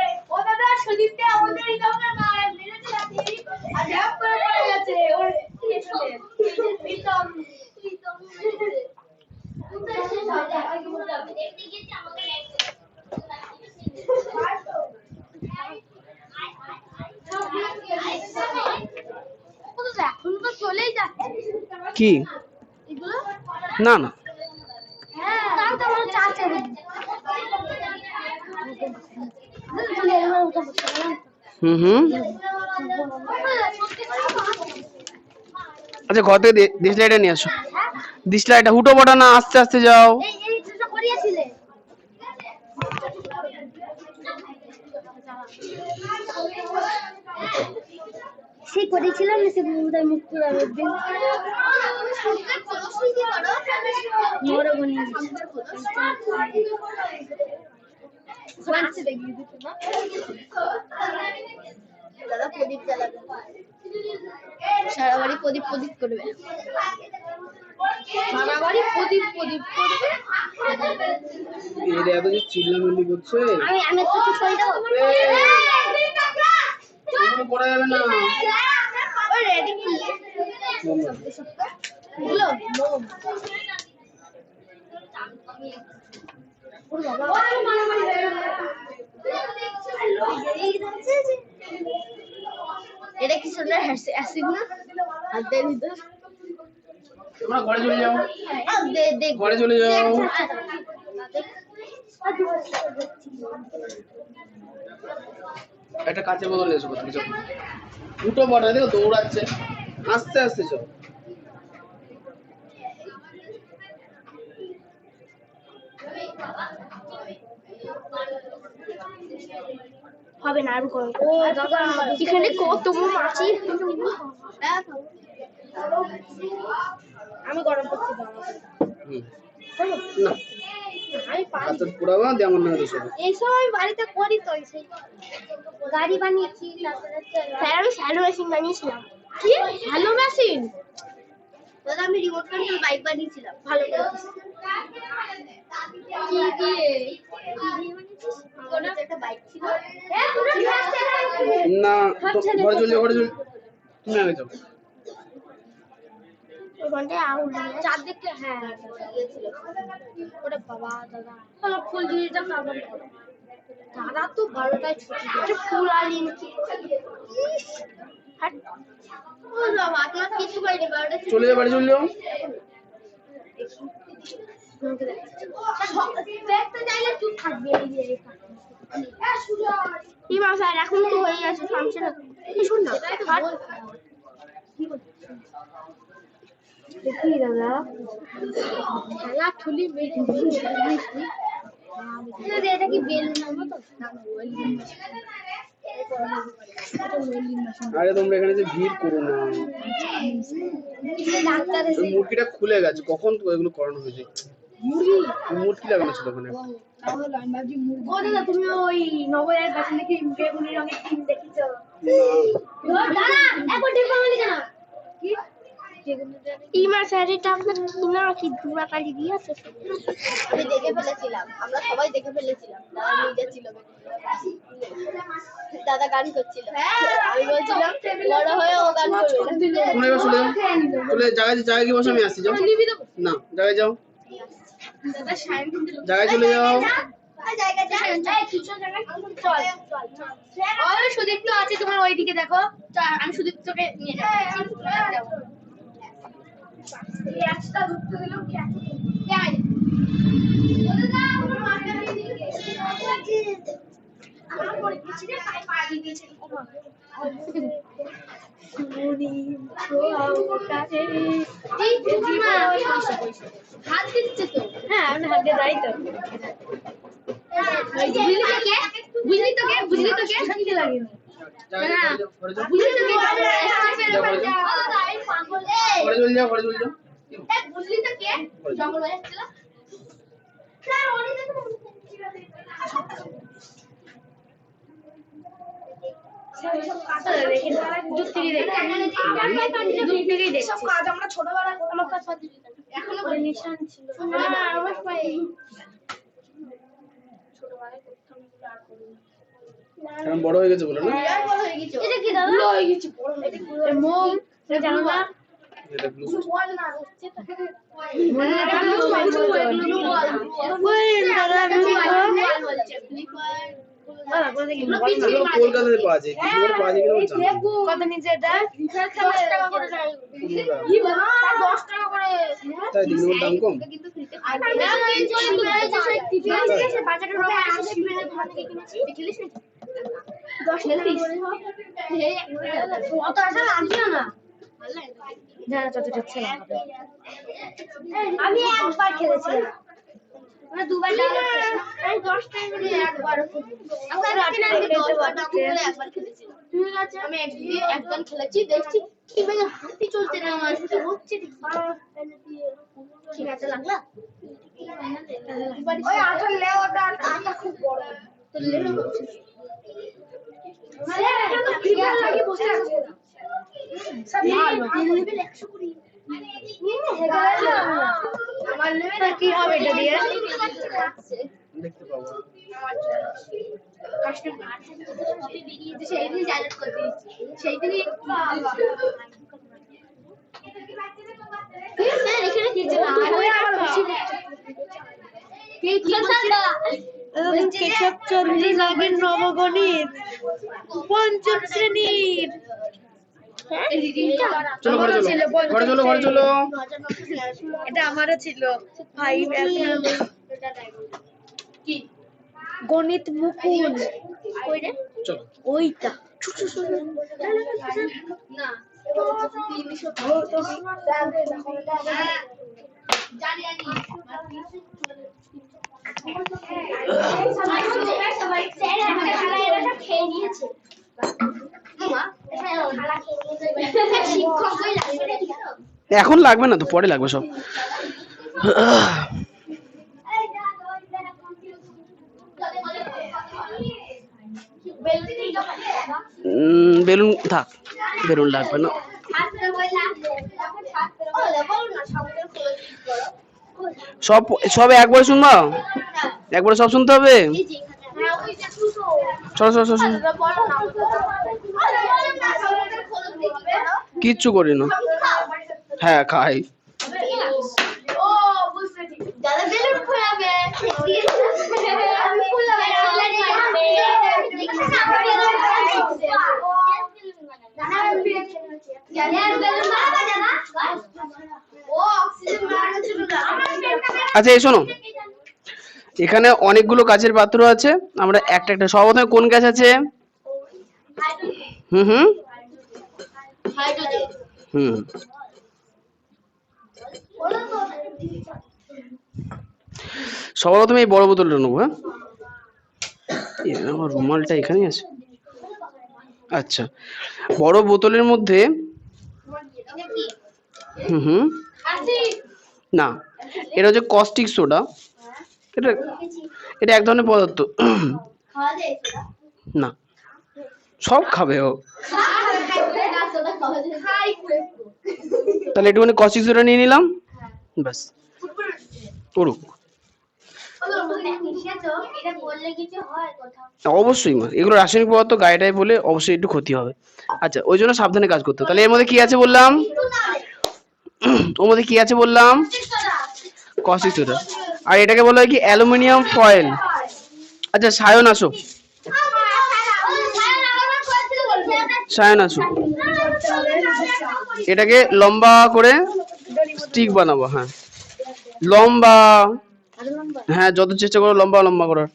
কি? না না হুম হুম। আচ্ছা ঘর থেকে ডিসলাইটটা নিয়ে আসো। ডিসলাইটটা হুটো বটা না, আস্তে আস্তে যাও। সেই করেছিলাম না, সে বোধহয় মুখ পুরো একদিন মরে বনি দাদা প্রদীপ জ্বালাবে, সারা বাড়ি প্রদীপ প্রদীপ করবে, সারা বাড়ি প্রদীপ প্রদীপ করবে। এর এত যে চিল্লামিল্লি করছে, আমি একটু চুপ করে দেবো, এগুলো পড়া যাবে না। এটা কি সুন্দর অ্যাসিড না? হাত দিয়ে ভিতর তোমরা ঘরে চলে যাও, দেখ ঘরে চলে যাও। একটা কাঁচের বোতল এসো, কথা কিছু দুটো বটা দেখো দৌড়াচ্ছে, আস্তে আস্তে চল। হবে না আর গরম। ও দাদা এখানে কত মাছ, আমি গরম করতে পারবো না, আমি পারি। হাতে পুরাবা যেমন না হতো সব। এইসব আমি বাড়িতে করি তো, সেই গাড়ি বানিয়েছি, তারপরে স্যার আমি শ্যালো মেশিন বানিয়েছিলাম। কি শ্যালো মেশিন? দাদা আমি রিমোট কন্ট্রোল বাইক বানিয়েছিলাম, ভালো করে। কি দিয়ে বানিয়েছিস? একটা বাইক ছিল। না ঘরে চলে যাও, ঘরে চলে, তুমি আগে যাও। ওখানটায় আগুন চার দেখলে, হ্যাঁ ওরে বাবা দাদা চলো ফুল ঝুড়িটা কাবার করো। দাদা তো 12টায় ছুটি দেয়, ফুল আলি নাকি? ও বাবা তোমার কিছু করিনি, 12টায় চলে যাও, বাড়ি চলে যাও। দেখতে চাইলে চুপ থাকবে। এই মাসা এখন তো হয়ে গেছে ফাংশন। শোন না দেখি দাদা খেলা ঠুলি এটা কি বেলুন মতো? আরে তোমরা এখানে যে ভিড় করো না, ডাক্তার ওই মুরগিটা খুলে গেছে, কখন তো এগুলো করানো হয়েছে। মুরগি লাগানো ছিল ওখানে। ও দাদা তুমি ওই নগরের কাছে নাকি বেগুনি রঙের টিম দেখেছো? দাদা একবার দেখো বলি কেন কি ইমা শাড়িটা আপনার কিনা কি দুরা কালি দিয়েছে? আমি দেখে ফেলেছিলাম, আমরা সবাই দেখে ফেলেছিলাম। দাদা নিজে ছিল, দাদা গান করছিল, আমি বলছিলাম বড় হয়ে ও গান করবে। তোমরা এবার চলে যাও, চলে জায়গায় জায়গায় গিয়ে বসে, আমি আসছি, যাও না, জায়গায় যাও, দাদা শাইন জায়গায় চলে যাও। সুদীপ্ত আছে তোমার ওইদিকে দেখো, আমি সুদীপ্তকে নিয়ে যাবো। হাত দিচ্ছে তো, হ্যাঁ আমি হাত দিয়ে দাঁড়াই তো। বুঝলি তো কে শান্তি লাগে ঘরে চলে যাও, ঘরে চলে যাও। বুঝলি তো কে জঙ্গল হয়ে যাচ্ছিল। স্যার ওনি দেখো আমরা ছোটবেলায় আমার কাছে এখনো নিশান ছিল। আমার পায়ে ছোটবেলায় করতাম, আর করি না। এখন বড় হয়ে গেছে বলে না? বড় হয়ে গেছে। এটা কি দাদা? বড় হয়ে গেছে, বড় হয়ে গেছে। মোম এটা জানো না? এটা ব্লু বল না হচ্ছে তো। এটা ব্লু বল। ওই দাদা ব্লু বল বলছে। এগুলো কলকাতাতে পাওয়া যায়, কি করে পাওয়া যায় কিনা আমি জানি না। কত নিচে এটা 10 টাকা করে নেয়। 10 টাকা করে। তাই দিনের দাম কম। কিন্তু ফ্রিতে আর আমি চলে তো গেছে বাজারে রোবা 80 টাকা ভাত কিনেছি দেখিলিস নাকি 10 টাকা করে হে অত আশা লাগছিল না না যত যাচ্ছে আমি একবার খেলেছিলাম মানে দুবার টাকা আমি 10 টাকা করে একবার আমরা রাতে খেলতে পারছি একবার খেলেছিলাম ঠিক আছে আমি একবার খেলেছি দেখছি কি মানে হাতি চলতে না আমার সাথে হচ্ছে ঠিক আছে লাগলা ওই আটা লেওটা আটা খুব বড় তো লেও মানে এটা তো ফিগার লাগি বসে আছে সব ভালো লেভেল 120 আমার লেভেল কি হবে এটা দিয়ে দেখতে পাবো। কাস্টম কার্ড সবই বেরিয়েছে সেই দিন ডাউনলোড করে দিয়েছি সেই দিনই স্যার এখানে কিছু না ওই আমার বেশি কি খেলতা কেশব চন্দ্র নাগের নবগণিত পঞ্চম শ্রেণীর চলো ঘরে চলো, ঘরে চলো, ঘরে চলো। এটা আমারও ছিল 5 এখন কি গণিত মুকুল কইরে চলো। ওইটা না জানি জানি সবাই খেয়ে নিয়েছে শিক্ষক লাগবে নাকি এখন লাগবে না তো, পরে লাগবে সব। বেলুন থাক, বেলুন লাগবে না। সব সব একবারে শুনবা, একবারে সব শুনতে হবে। চলো চলো চলো চলো। কিচ্ছু করি না। হ্যাঁ খাই। ও বুঝতেছি দাদা বেলুন খোলাবে আমি খোলাবে আচ্ছা এই শোনো, এখানে অনেকগুলো কাচের পাত্র আছে, আমরা একটা একটা সর্বপ্রথমে কোন গ্যাস আছে? হুম হুম হুম সর্বপ্রথমে এই বড় বোতলটা নেবো। হ্যাঁ আমার রুমালটা এখানেই আছে। আচ্ছা বড় বোতলের মধ্যে হুম হুম না, এটা হচ্ছে কস্টিক সোডা। এটা এটা এক ধরনের পদার্থ। না সব খাবে ও। তাহলে একটুখানি কস্টিক সোডা নিয়ে নিলাম, ব্যাস করুক। অবশ্যই মা, এগুলো রাসায়নিক পদার্থ গায়েটায় বলে অবশ্যই একটু ক্ষতি হবে। আচ্ছা ওই জন্য সাবধানে কাজ করতে হবে। তাহলে এর মধ্যে কি আছে বললাম? ওর মধ্যে কি আছে বললাম? Caustic soda. আর এটাকে বলা হয় কি অ্যালুমিনিয়াম ফয়েল। আচ্ছা সায়ন আসো, সায়ন আসো। এটাকে লম্বা করে স্টিক বানাবো। হ্যাঁ লম্বা, হ্যাঁ যত চেষ্টা করো লম্বা লম্বা করার।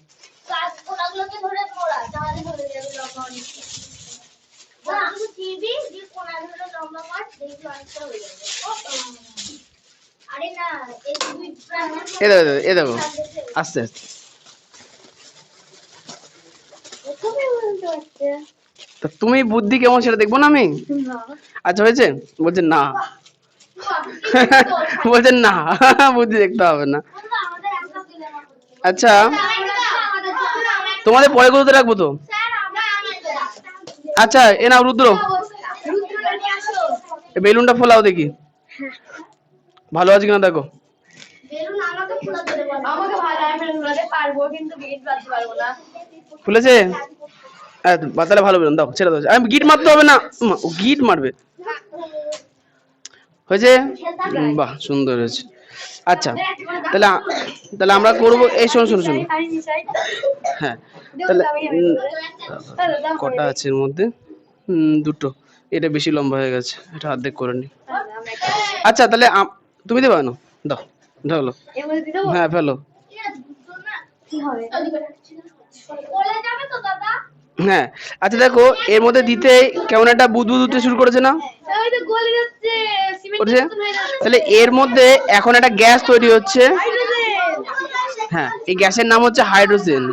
এ দেখো এ দেখো আস্তে আস্তে। তা তুমি বুদ্ধি কেমন সেটা দেখবো না আমি? আচ্ছা হয়েছে? বলছে না। বলছে না বুদ্ধি দেখতে হবে না। আচ্ছা তোমাদের পরে কোথাতে রাখবো তো? আচ্ছা এ নাও রুদ্র, বেলুনটা ফোলাও দেখি ভালো আছে কিনা দেখো। খুলেছে? তাহলে ভালো বেলুন দাও, ছেড়ে দাও। আমি গিট মারতে হবে না, গিট মারবে। হয়েছে? বাহ সুন্দর হয়েছে। আচ্ছা, তাহলে তাহলে আমরা করবো, এই শোনো শোনো শোনো, হ্যাঁ তাহলে কটা আছে এর মধ্যে? দুটো। এটা বেশি লম্বা হয়ে গেছে, এটা অর্ধেক করে নি। আচ্ছা তাহলে তুমি দেবা না, দাও ঢালো। হ্যাঁ ফেলো। হ্যাঁ আচ্ছা দেখো, এর মধ্যে দিতে কেমন একটা বুদবুদ উঠতে শুরু করেছে না? উঠেছে? তাহলে এর মধ্যে এখন একটা গ্যাস তৈরি হচ্ছে। হ্যাঁ, এই গ্যাসের নাম হচ্ছে হাইড্রোজেন।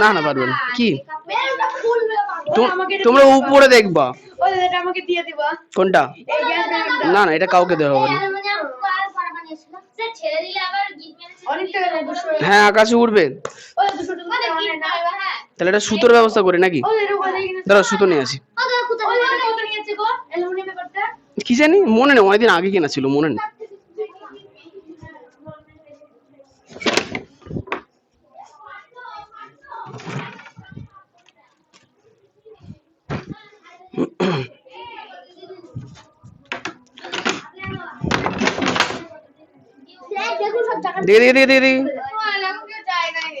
না না পারবে না। কি তোমরা উপরে দেখবা? কোনটা? না না, এটা কাউকে দেওয়া হবে না। হ্যাঁ আকাশে উড়বে। তাহলে এটা সুতোর ব্যবস্থা করি নাকি? দাঁড়াও সুতো নিয়ে আসি। কি জানি, মনে নেই, অনেকদিন আগে কেনা ছিল, মনে নেই।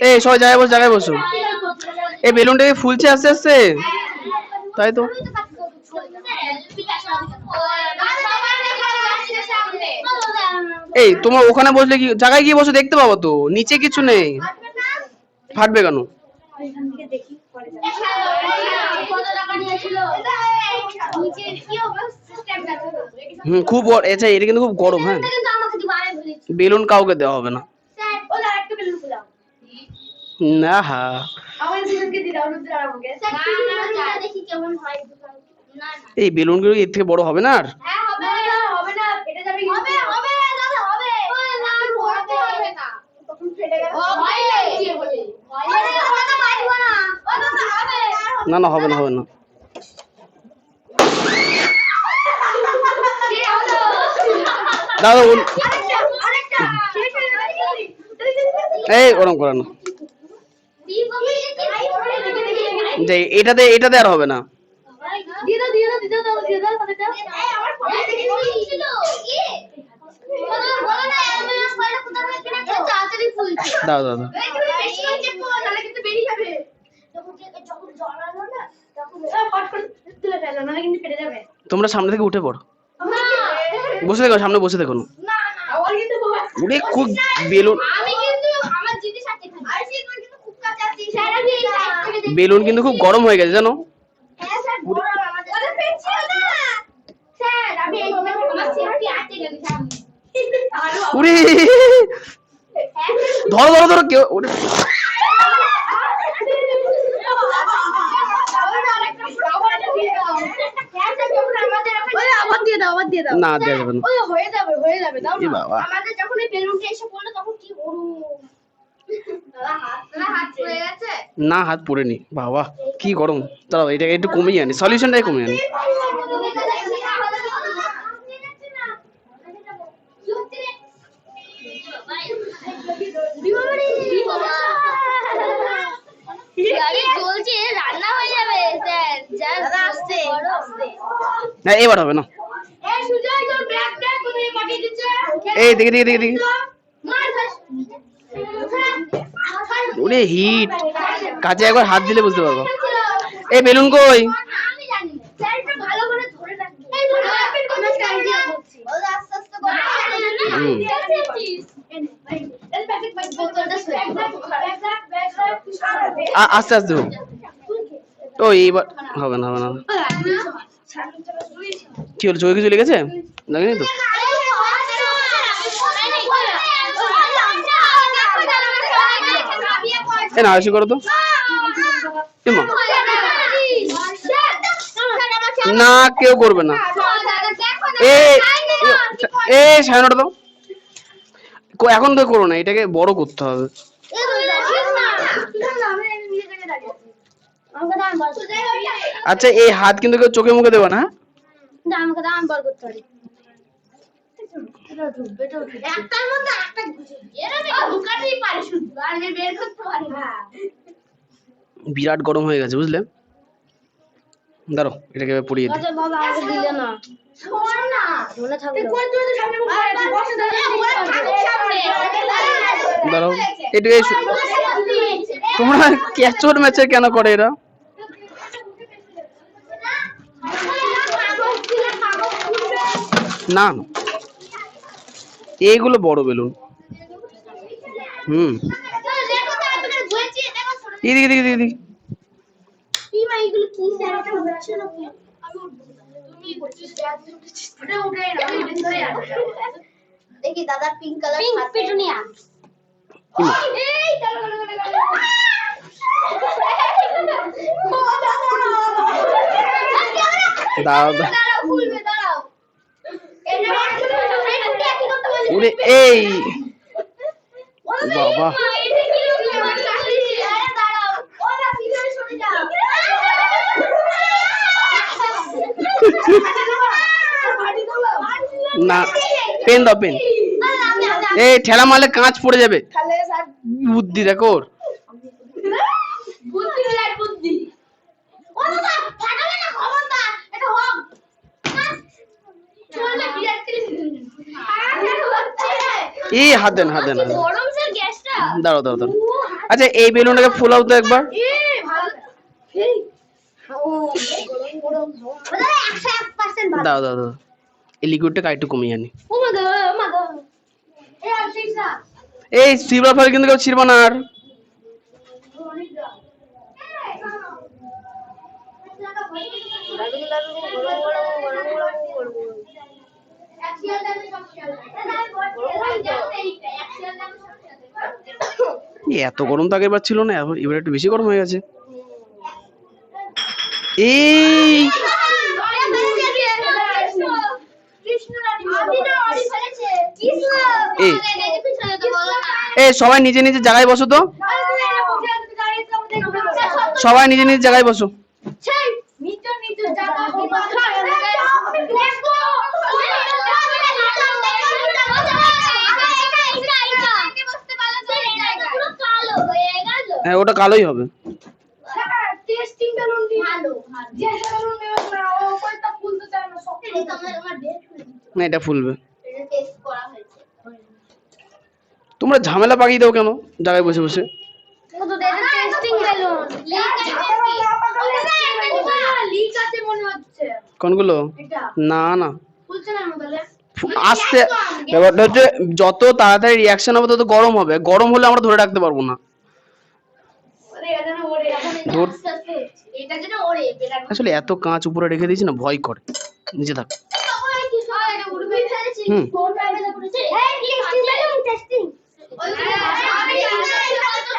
এই সবাই জায়গায় বসো, জায়গায় বসো। এই বেলুনটা ফুলছে আস্তে আস্তে, তাই তো। এই তোমার ওখানে বসলে কি জায়গায় গিয়ে বসে দেখতে পাবো তো, নিচে কিছু নেই। ফাটবে কেন? খুব আচ্ছা, এটা কিন্তু খুব গরম। হ্যাঁ, বেলুন কাউকে দেওয়া হবে না। না হ্যাঁ, এই বেলুন গুলো এর থেকে বড় হবে না আর? না না হবে না, হবে না। দাদা এই ওরম করে না, যে এটাতে আর হবে না। দাও দাও দাও। তোমরা সামনে থেকে উঠে পড়ো, বসে দেখো, সামনে বসে দেখো। ওরে খুব বেলুন, বেলুন কিন্তু খুব গরম হয়ে গেছে জানো। ওরে ধরো ধরো ধরো, কেউ ওরে না দেওয়া যাবে না। এ বাবা, না হাত পড়েনি বাবা, কি গরম। দাঁড়াও এটাকে একটু কমিয়ে আনি, সলিউশনটাই কমিয়ে আনি। না এবার হবে না। এই দেখি দেখি দেখি দেখি, ওরে হিট, কাছে একবার হাত দিলে বুঝতে পারবো। এই বেলুন কই? আস্তে আস্তে হোক। ও এইবার হবে না, হবে না। কি হলো, চোখে কিছু লেগেছে? লাগেনি তো? না আশি করো তো। না কেউ করবে না। এই সাড়ে নটা দাও। এখন তো করো না, এটাকে বড় করতে হবে। আচ্ছা এই হাত কিন্তু কেউ চোখে মুখে দেবে না। বিরাট গরম হয়ে গেছে বুঝলে। দাঁড়াও, এটাকে এবার পরিয়ে দিই। আচ্ছা বাবা আমাকে দিলে না, শোন না মনে থাকলো। দাঁড়াও, এটাকে তোমরা ক্যাচর ম্যাচে কেন করে এরা? না না, এইগুলো বড় বেলুন। এদিকে এদিকে এদিকে এদিকে। দেখি দাদা পিঙ্ক কালার পিটুনিয়া দাঁড়াও দাঁড়াও। ওরে এই বাবা, না পেন দাও, পেন। এই ঠেলা মারলে কাঁচ পড়ে যাবে। বুদ্ধি দেখো ওর। এই হাত দেন, হাত দেন, হাত দেন। দাঁড়াও দাঁড়াও দাঁড়াও। আচ্ছা এই বেলুনটাকে ফুলাও তো একবার। দাও দাও দাও, এই লিকুইডটাকে একটু কমিয়ে আনি। এই সিলভার ফয়েল কিন্তু কেউ ছিড়বা না আর। এত গরম তো আগের বার ছিল না, এবার একটু বেশি গরম হয়ে গেছে। এই এই সবাই নিজে নিজে জায়গায় বসো তো, সবাই নিজে নিজে জায়গায় বসো। হ্যাঁ ওটা কালোই হবে। না এটা ফুলবে। তোমরা ঝামেলা পাকিয়ে দাও কেন জায়গায় বসে বসে? কোনগুলো? না না, আস্তে। ব্যাপারটা হচ্ছে যত তাড়াতাড়ি রিয়াকশন হবে তত গরম হবে, গরম হলে আমরা ধরে রাখতে পারবো না। আসলে এত কাঁচ উপরে রেখে দিয়েছি না, ভয় করে। নিচে থাক।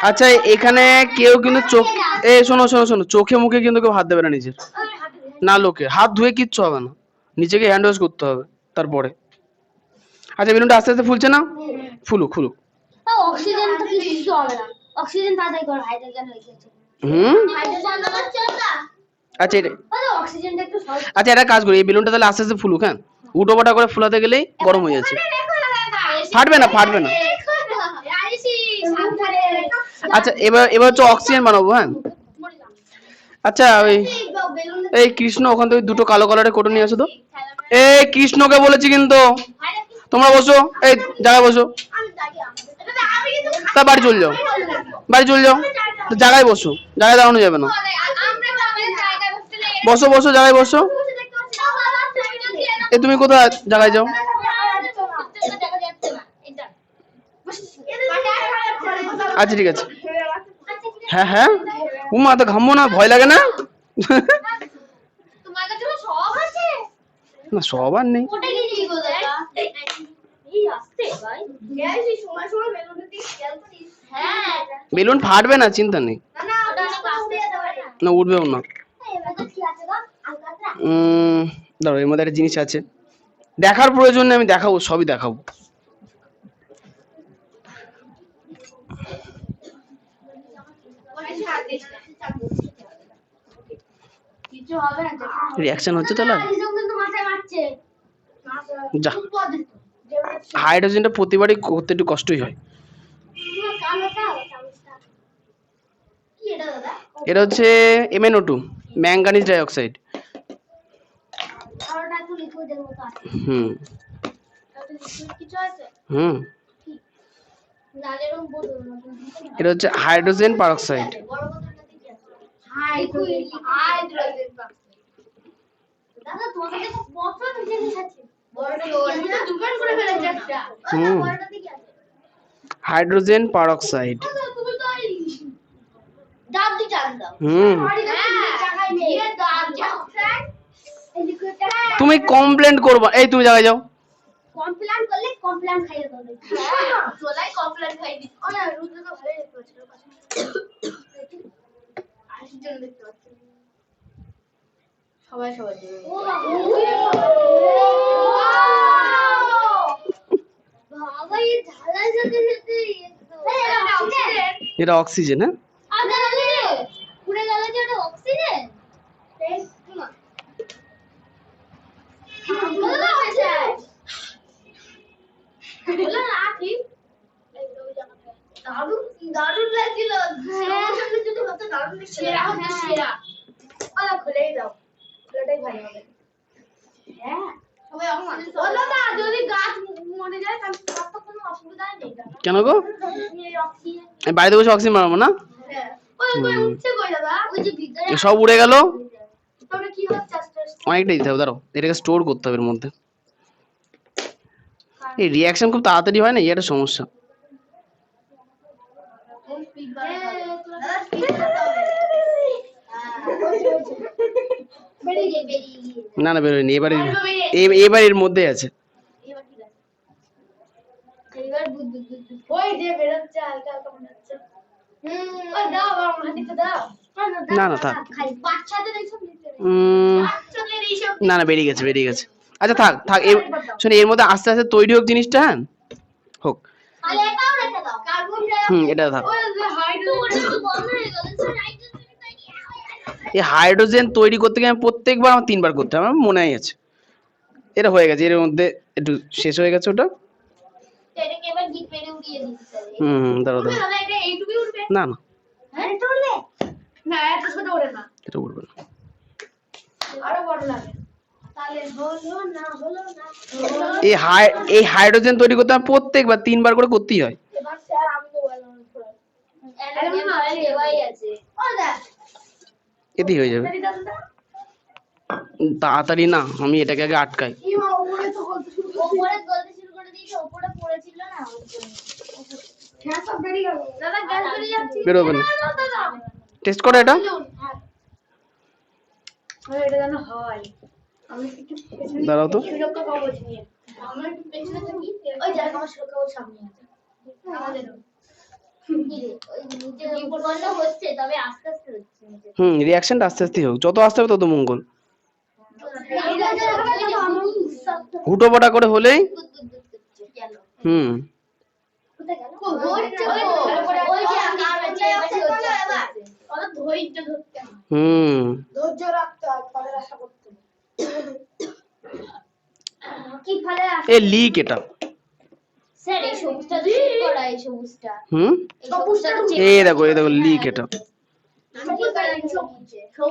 আচ্ছা এখানে কেউ কিন্তু চোখ, এই শোনো শোনো শোনো, চোখে মুখে কিন্তু কেউ হাত দেবে না নিজের, না লোকে হাত ধুয়ে কিচ্ছু হবে না, নিজেকে হ্যান্ড ওয়াশ করতে হবে তারপরে। আচ্ছা বেলুনটা আস্তে আস্তে ফুলছে না? ফুলুক ফুলুক। অক্সিজেন তো কিছু হবে না, অক্সিজেন তাড়াতাড়ি করে হাইড্রোজেন হয়ে গেছে। হাইড্রোজেন না চলতা। আচ্ছা এটা, অক্সিজেনটা একটু সল্ট। আচ্ছা এটা কাজ করি, এই বেলুনটা তাহলে আস্তে আস্তে ফুলুক। হ্যাঁ উটো পাটা করে ফুলাতে গেলেই গরম হয়ে যাচ্ছে। ফাটবে না, ফাটবে না। আচ্ছা এবার এবার হচ্ছে অক্সিজেন বানাবো। হ্যাঁ আচ্ছা ওই এই কৃষ্ণ ওখান থেকে দুটো কালো কালারের কোটো নিয়ে আসো তো। এই কৃষ্ণকে বলেছি কিন্তু, তোমরা বসো, এই জায়গায় বসো। তা বাড়ি চলে যাও, বাড়ি চলে যাও, জায়গায় বসো, জায়গায় দাঁড়ানো যাবে না। বসো বসো, জায়গায় বসো। এ তুমি কোথায় জায়গায় যাও। আচ্ছা ঠিক আছে। হ্যাঁ হ্যাঁ, উমা তো ঘামবো না, ভয় লাগে না? না সব আর নেই। বেলুন ফাটবে না, চিন্তা নেই। না উঠবেও না। দাঁড়াও এর মধ্যে একটা জিনিস আছে, দেখার প্রয়োজন নেই, আমি দেখাবো, সবই দেখাবো। রিঅ্যাকশন হচ্ছে তাহলে। যা, হাইড্রোজেনটা প্রতিবারই করতে একটু কষ্টই হয়। এটা হচ্ছে MnO2, ম্যাঙ্গানিজ ডাইঅক্সাইড। লিকুইডের মতো আছে। হুম তাতে লিকুইড কিছু আছে? হুম লাল এরকম বোতল মতো। এটা হচ্ছে হাইড্রোজেন পারঅক্সাইড। বড় বোতলটাতে কি আছে? Hydrogen peroxide. দাদা তোমার কাছে কত জিনিস আছে? বড়টা কি আছে? দোকান করে ফেলেছে একটা। হুম। বড়টাতে কি আছে? Hydrogen peroxide. তুমি তো এই ডাব দি চাল দাও। হুম জায়গায় নেই। এ ডাব অক্সাইড এই লিকুইডটা তুমি কমপ্লেন্ট করবা, এই তুমি জায়গায় যাও। কমপ্লেন করলে কমপ্লেন খাইয়ে দেবে। হ্যাঁ চলাই কমপ্লেন খাইয়ে দিই। ও না রুদ্র তো ভালোই দেখতে পাচ্ছিল পাশে। আরেকজন দেখতে পাচ্ছি। সবাই দেবে। বাবা এই ঝালাই সাথে সাথে এটা অক্সিজেন। এটা অক্সিজেন। হ্যাঁ আপনারা পুরো গেল যে এটা অক্সিজেন। টেস্ট না। বলো আছে। বলো না কি? দারুণ লাগছিল। সামনে যদি হতো দারুণ লাগছিল। সেরা হতো সেরা। ওলা খুলেই দাও। খুলেটাই ভালো হবে। হ্যাঁ। সবাই অমন। বলো না যদি গাছ মরে যায় তাহলে তো কোনো অসুবিধা নেই। কেন গো? এই অক্সিজেন। আমি বাড়িতে বসে অক্সিজেন মারবো না? হ্যাঁ। ওই উঠছে কই দাদা? ওই যে ভিতরে সব উড়ে গেল। তাহলে কি হচ্ছে আস্তে আস্তে? অনেকটা দিতে হবে, দাঁড়াও এটাকে স্টোর করতে হবে এর মধ্যে। এই রিয়াকশন খুব তাড়াতাড়ি হয় না, এই একটা সমস্যা। না না বেরোয়নি, এবারে এবার এর মধ্যে আছে। না না থাক। না না বেরিয়ে গেছে। আচ্ছা থাক থাক, শোনো এর মধ্যে আস্তে আস্তে তৈরি হোক জিনিসটা। হ্যাঁ হোক। এটা থাক। এই হাইড্রোজেন তৈরি করতে গিয়ে প্রত্যেকবার আমার 3 বার করতে হবে, আমার মনে আছে। এটা হয়ে গেছে, এর মধ্যে একটু শেষ হয়ে গেছে ওটা। দাঁড়াও না না এটা উঠবে না। এই হাইড্রোজেন তৈরি করতে আমার প্রত্যেকবার 3 বার করে করতেই হয়। এতেই হয়ে যাবে তাড়াতাড়ি। না আমি এটাকে আগে আটকাই। বেরোবে না। টেস্ট করো এটা। দাঁড়াও তো। রিয়াকশনটা আস্তে আস্তে হোক, যত আস্তে হবে তত মঙ্গল। হুটোপাটা করে হলেই হুম হুম ধৈর্য রাখতে হয় ফলের আশা করতে। কি ফলের আশা? এ লিক এটা। স্যার এই সবুজটা তো চেক করা, এই সবুজটা। এই সবুজটা তো চেক। এই দেখো লিক এটা।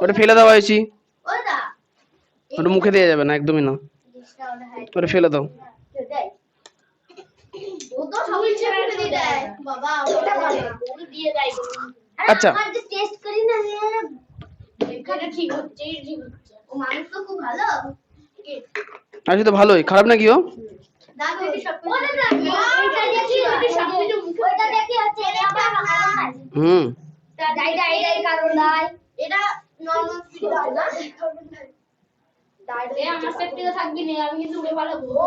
ওটা ফেলে দেওয়া হয়েছে। ওটা ওটা মুখে দেওয়া যাবে না, একদমই না। ওটা ফেলে দাও। ও তো সবই ছেড়ে দিয়ে দেয় বাবা, ওটা ভালো ও দিয়ে দেয়। আচ্ছা আজ টেস্ট করি না এটা ঠিক হচ্ছে, ঠিক হচ্ছে। ও মানুষ তো খুব ভালো। আচ্ছা তো ভালোই, খারাপ না কিও। দাদু এটা সব ওটা না এটা দেখি এটা সব কিছু ওটা দেখি হচ্ছে এটা আবার হাই ডাই কার্বন ডাই এটা নরমাল স্পিড না কার্বন ডাই ডাই আমার সেফটিতে থাকবি না, আমি কিন্তু উড়ে পালাবো। ও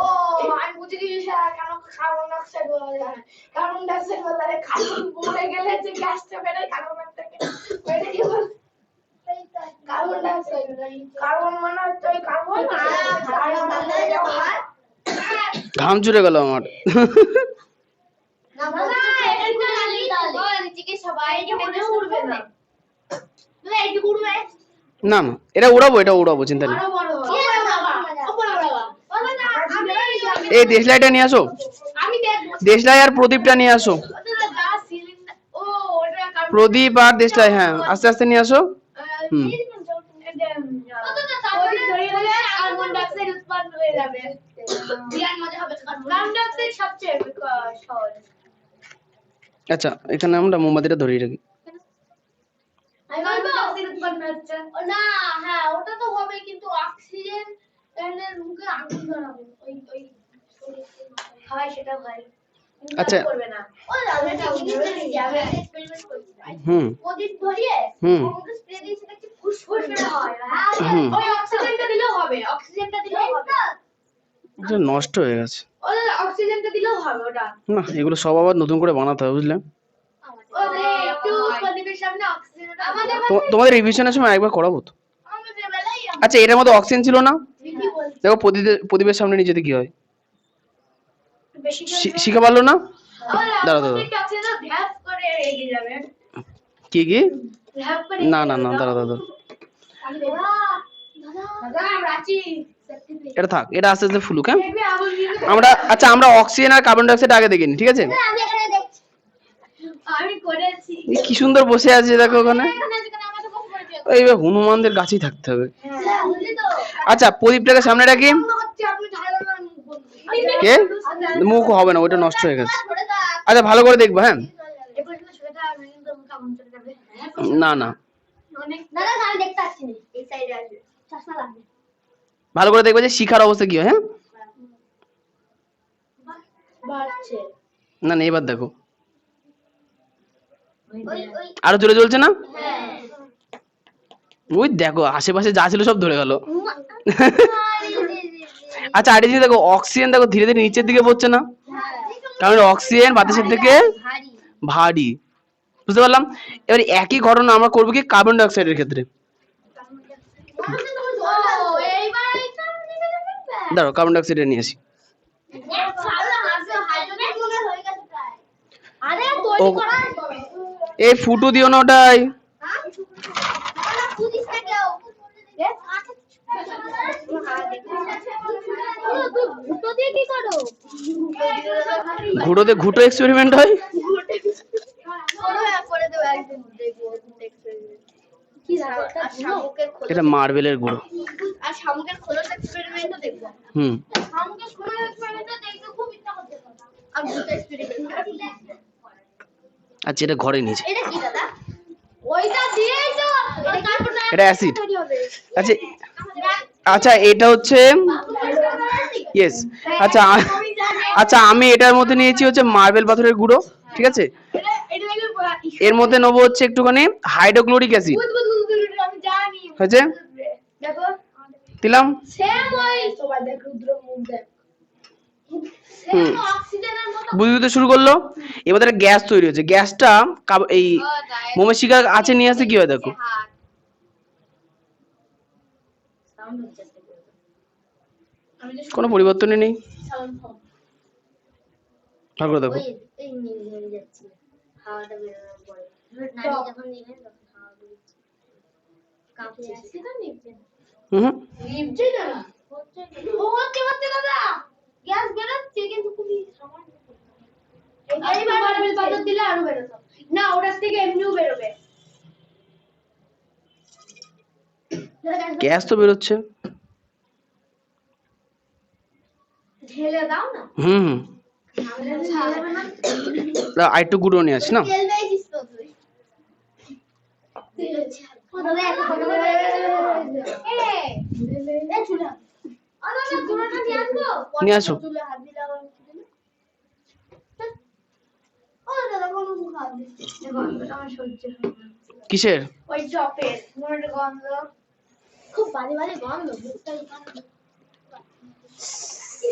আমি বুঝে গেছি স্যার কেন কার্বন ডাইঅক্সাইড বলা যায়। কার্বন ডাইঅক্সাইড বললে কার্বন পড়ে গেলে যে গ্যাসটা বের হয় কার্বন থেকে, ওইটা কি বল? Carbon dioxide. কার্বন মানে হচ্ছে ওই কার্বন ঘাম চুরে গেল আমার। না বাবা এটা তো লালি তালে ও নিচে সবাই এটা উড়বে না। তুই এইটুকু উড়বে না না এটা উড়াবো চিন্তা নেই। আরো বড় বাবা এই দেশলাইটা নিয়ে আসো। আমি দেখব দেশলাই আর প্রদীপটা নিয়ে আসো। ওটা গ্যাস সিলিন্ডার। ও ওটা কার্বন প্রদীপ আর দেশলাই, হ্যাঁ আস্তে আস্তে নিয়ে আসো। হুম কার্বন ডাইঅক্সাইড উৎপন্ন হয়ে যাবে। বিরাট মজা হবে। কার্বন ডাই অক্সাইড সবচেয়ে সহজ। আচ্ছা এখানে আমরা মোমবাতিটা ধরিয়ে রাখি। আমি বলবো উৎপন্ন হচ্ছে। না হ্যাঁ ওটা তো হবে কিন্তু অক্সিজেন এর মুখে আগুন ধরাবে। ওই হয় সেটা হয়। আচ্ছা। করবে না। ও এটা যাবে এক্সপেরিমেন্ট করছি। হুম প্রদীপ ধরিয়ে হুম ওকে স্প্রে দিয়ে সেটা কি ফুসফুস করে হয়। হুম। ওই অক্সিজেনটা দিলেও হবে। অক্সিজেনটা দিলেও হবে। এটা নষ্ট হয়ে গেছে। ওই অক্সিজেনটা দিলেও হবে ওটা। না এগুলো সব আবার নতুন করে বানাতে হবে বুঝলে। ওরে একটু প্রদীপের সামনে অক্সিজেনটা আমাদের তোমাদের রিভিশনের সময় একবার করাবো তো। আমাদের বেলায় আচ্ছা এটার মধ্যে অক্সিজেন ছিল না? দিদি বলছে দেখো প্রদীপের সামনে নিচেতে কি হয়, বেশি শিখা পারলো না? দাঁড়াও দাঁড়া দাঁড়াও, অক্সিজেন ভ্যাপ করে এগিয়ে যাবে। কি কি? ভ্যাপ করে না না না, দাঁড়াও দাঁড়াও, দাদা আমরা আছি এটা থাক, এটা আস্তে আস্তে ফুলুক। হ্যাঁ দেখবি আগুন দিয়ে আচ্ছা আমরা অক্সিজেন আর কার্বন ডাই অক্সাইড আগে দেখিনি, ঠিক আছে? আমি এখানে দেখছি আমি করেছি এই কি সুন্দর বসে আছে দেখো ওখানে। এখানে যেখানে আমাকে বসে পড়েছে এইবার হনুমানদের কাছেই থাকতে হবে। হ্যাঁ বুঝলি তো আচ্ছা প্রদীপটাকে সামনে রাখি। হচ্ছে আপনি ধারণা কে? মুখ হবে না, ওটা নষ্ট হয়ে গেছে। আচ্ছা ভালো করে দেখবো। হ্যাঁ না না, দাদা আমি দেখতে পাচ্ছি না এই সাইডে আসবে চশমা লাগবে ভালো করে দেখবো যে শিখার অবস্থা কি হয়। হ্যাঁ বাড়ছে না না, এবার দেখো ওই আরো জোরে জ্বলছে না? হ্যাঁ ওই দেখো আশেপাশে যা ছিল সব ধরে গেল। আচ্ছা আর এই যে দেখো অক্সিজেন দেখো ধীরে ধীরে নিচের দিকে পড়ছে না, কারণ অক্সিজেন বাতাসের থেকে ভারী ভারী। বুঝতে পারলাম। এবার একই ঘটনা আমরা করবো কি কার্বন ডাই অক্সাইডের ক্ষেত্রে। দাঁড়াও কার্বন ডাই অক্সাইড নিয়ে আসি। ও এই ফুটো দিও না ওটাই। ঘুটোতে ঘুটো এক্সপেরিমেন্ট হয়। এটা মার্বেলের গুঁড়ো। আর শামুকের খোলস এক্সপেরিমেন্টও দেখবো। হুম শামুকের খোলস এক্সপেরিমেন্টও দেখতে খুব ইচ্ছা করছে আর দুটো এক্সপেরিমেন্ট আচ্ছা এটা ঘরে নিয়েছে। এটা কি দাদা ওইটা দিয়েই তো এটা অ্যাসিড। আচ্ছা আচ্ছা এটা হচ্ছে ইয়েস। আচ্ছা আচ্ছা আমি এটার মধ্যে নিয়েছি হচ্ছে মার্বেল পাথরের গুঁড়ো, ঠিক আছে? এর মধ্যে নেবো হচ্ছে একটুখানি হাইড্রোক্লোরিক অ্যাসিড। আমি জানি হয়েছে? দেখো দিলাম। সেম ওই সবাই দেখ রুদ্র মুখ দেখ হুম। সেম অক্সিজেনের মতো বুঝতে শুরু করলো। এবার একটা গ্যাস তৈরি হচ্ছে, গ্যাসটা এই মোমের শিখা আছে নিয়ে আসতে কি হয় দেখো। সাউন্ড হচ্ছে আমি তো কোনো পরিবর্তনই নেই। সাউন্ড কম ভালো করে দেখো। এই নিয়ে যাচ্ছে হাওয়াটা বেরোনোর পরে নাড়ি যখন দিবেন তখন হাওয়া বেরোচ্ছে কাঁপছে সেটা নিচ্ছে হুম নিচ্ছে না হচ্ছে হচ্ছে দাদা গ্যাস বেরোচ্ছে কিন্তু খুবই সামান্য এইবার মার্বেল পাথর দিলে আরো বেরোতো না ওটার থেকে এমনিও বেরোবে গ্যাস তো বেরোচ্ছে। ঢেলে দাও না হুম আর একটু গুঁড়ো নিয়ে আসি না। তেল দিয়েছিস তো তুই ও দাদা এত কথা বলে এই চুলা আরে না গুঁড়োটা নিয়ে আসবো নিয়ে আসো। চুলে হাত দিলে আবার ও দাদা কোন মুখ হাত দিচ্ছে গন্ধটা আমার সহ্য হয় না কিসের? ওই চপের মনে গন্ধ খুব বাজে বাজে গন্ধ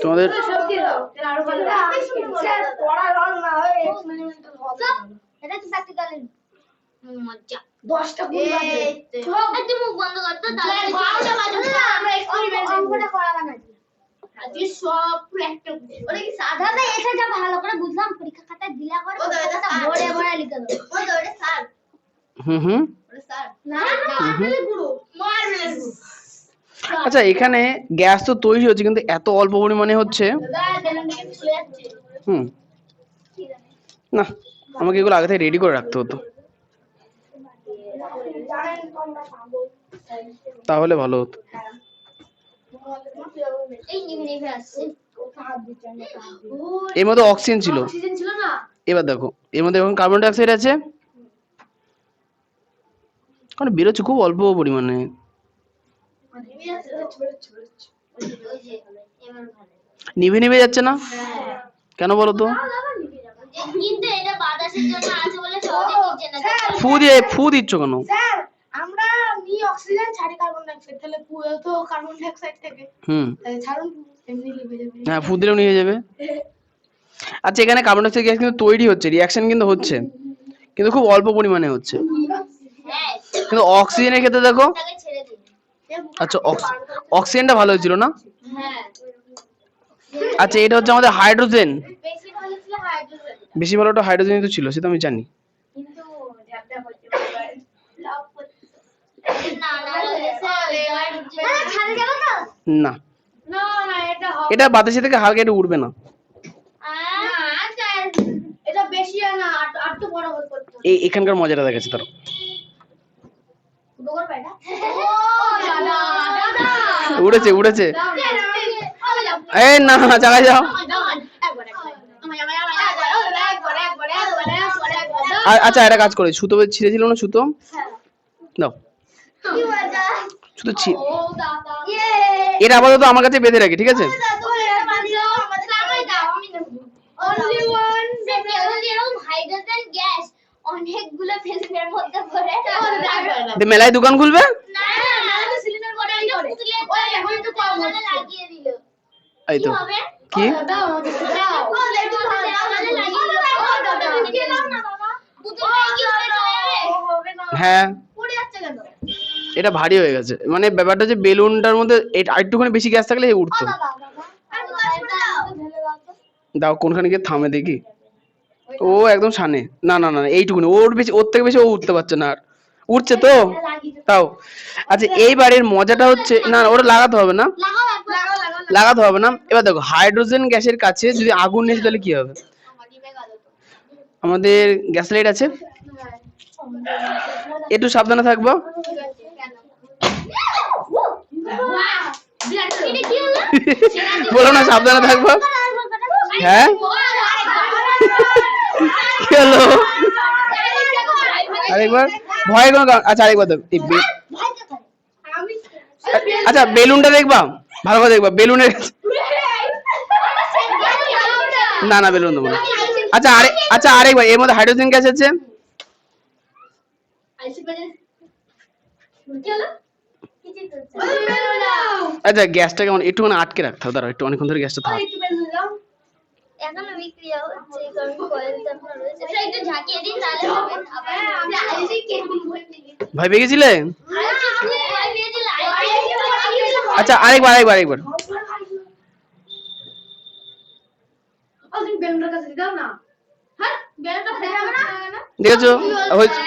তোমাদের সত্যি দাও আরো ভালো পড়া রং না হয় এক্সপেরিমেন্টাল হবে এটা কি প্র্যাকটিক্যাল মজা 10টা গুণ বাজে তুই মুখ বন্ধ কর তো তাহলে 12টা বাজে আমরা এক্সপেরিমেন্ট অঙ্কটা করাবা না আজকে সব প্র্যাকটিস ওরে কি সাধারণ এটা যা ভালো করে বুঝলাম পরীক্ষা খাতায় দিলা করে ওটা বড় বড় লিখে দাও ওটা স্যার হুম ওটা স্যার না মারবেলের গুঁড়ো মারবেলের গুঁড়ো আচ্ছা এখানে গ্যাস তো তৈরি হচ্ছে কিন্তু এত অল্প পরিমাণে হচ্ছে। দাদা দেন থেকে চলে যাচ্ছে হুম না, আমাকে এগুলো আগে থেকে রেডি করে রাখতে হতো, তাহলে ভালো হতো। এই নিভে আসছে। এর মধ্যে অক্সিজেন ছিল। অক্সিজেন ছিল না। এবার দেখো এর মধ্যে এখন কার্বন ডাই অক্সাইড আছে, কারণ বেরোচ্ছে খুব অল্প পরিমাণে। নিভে নিভে যাচ্ছে না কেন বলো তো? কিন্তু এটা বাতাসের জন্য আছে বলে সহজে নিচে না যায়। ফু দিচ্ছ কেন? স্যার আমরা নিই অক্সিজেন, ছাড়ি কার্বন ডাই অক্সাইড, তাহলে পুরো তো কার্বন ডাই অক্সাইড থেকে তাহলে ছাড়ুন এমনি লিখে যাবে। হ্যাঁ, ফু দিলেও নিয়ে যাবে। আচ্ছা, এখানে কার্বন ডাই অক্সাইড গ্যাস কিন্তু তৈরি হচ্ছে, রিয়াকশন কিন্তু হচ্ছে, কিন্তু খুব অল্প পরিমাণে হচ্ছে। হ্যাঁ, কিন্তু অক্সিজেনের ক্ষেত্রে দেখো, তাকে ছেড়ে দিন। আচ্ছা অক্সিজেনটা ভালো হয়েছিল না? হ্যাঁ, আচ্ছা, এটা হচ্ছে আমাদের হাইড্রোজেন। বেশি ভালো ছিল হাইড্রোজেন। বেশি ভালোটা হাইড্রোজেনই তো ছিল, সেটা আমি জানি। কিন্তু ঝাপটা হচ্ছে লাভ করছে না না বলে স্যার হাইড্রোজেন ছাড়ে গেল না। না, না না এটা হবে এটা বাতাসে থেকে হালকা একটু উড়বে না। না স্যার এটা বেশি না আর তো বড় করতে হবে। এখানকার মজাটা দেখাচ্ছে তার। গোবর পায়না ও দাদা দাদা উড়েছে উড়েছে। একবার এই না, চালায় যাও। আচ্ছা, একটা কাজ করে, সুতো ছিঁড়েছিল না, সুতো দাও, সুতো এটা আপাতত আমার কাছে বেঁধে রাখি, ঠিক আছে? হাইড্রোজেন গ্যাস অনেকগুলো ফিল্মের মধ্যে ভরে মেলায় দোকান খুলবে। না না সিলিন্ডার করে পুতলে এখন একটু কম লাগিয়ে দিল। এই তো হবে কি হ্যাঁ, এটা ভারী হয়ে গেছে, মানে ব্যাপারটা হচ্ছে বেলুনটার মধ্যে আরেকটুখানি বেশি গ্যাস থাকলে উঠতো। দাও, কোনখানে গিয়ে থামে দেখি। ও একদম সামনে। না না না, এইটুকুনি, ওর থেকে বেশি ও উঠতে পারছে না। আর উঠছে তো তাও। আচ্ছা, এইবারের মজাটা হচ্ছে, না ওটা লাগাতে হবে না, লাগাতে হবে না। এবার দেখো, হাইড্রোজেন গ্যাসের কাছে যদি আগুন নেই তাহলে কি হবে? আমাদের গ্যাস লাইট আছে, একটু সাবধানে থাকবো। বলো না সাবধানে থাকবো। হ্যাঁ, কি হলো? আরেকবার ভয় কোনো আচ্ছা, আরেকবার দেখো। আচ্ছা, বেলুনটা দেখবা, ভালো করে দেখবা বেলুনের। না না, বেলুন দেবো না। আচ্ছা আরেকবার, এর মধ্যে হাইড্রোজেন গ্যাস আছে। আচ্ছা, গ্যাসটা কেমন একটুখানি আটকে রাখতে হবে, দাঁড়াও একটু, অনেকক্ষণ ধরে গ্যাসটা থাক। এখনো বিক্রিয়া হচ্ছে কারণ কয়েলটা আপনার রয়েছে সেটা একটু ঝাঁকিয়ে দিন তাহলে হবে। ভয় পেয়ে গেছিলে? ভয় পেয়েছিল। আচ্ছা, আরেকবার। দেখেছো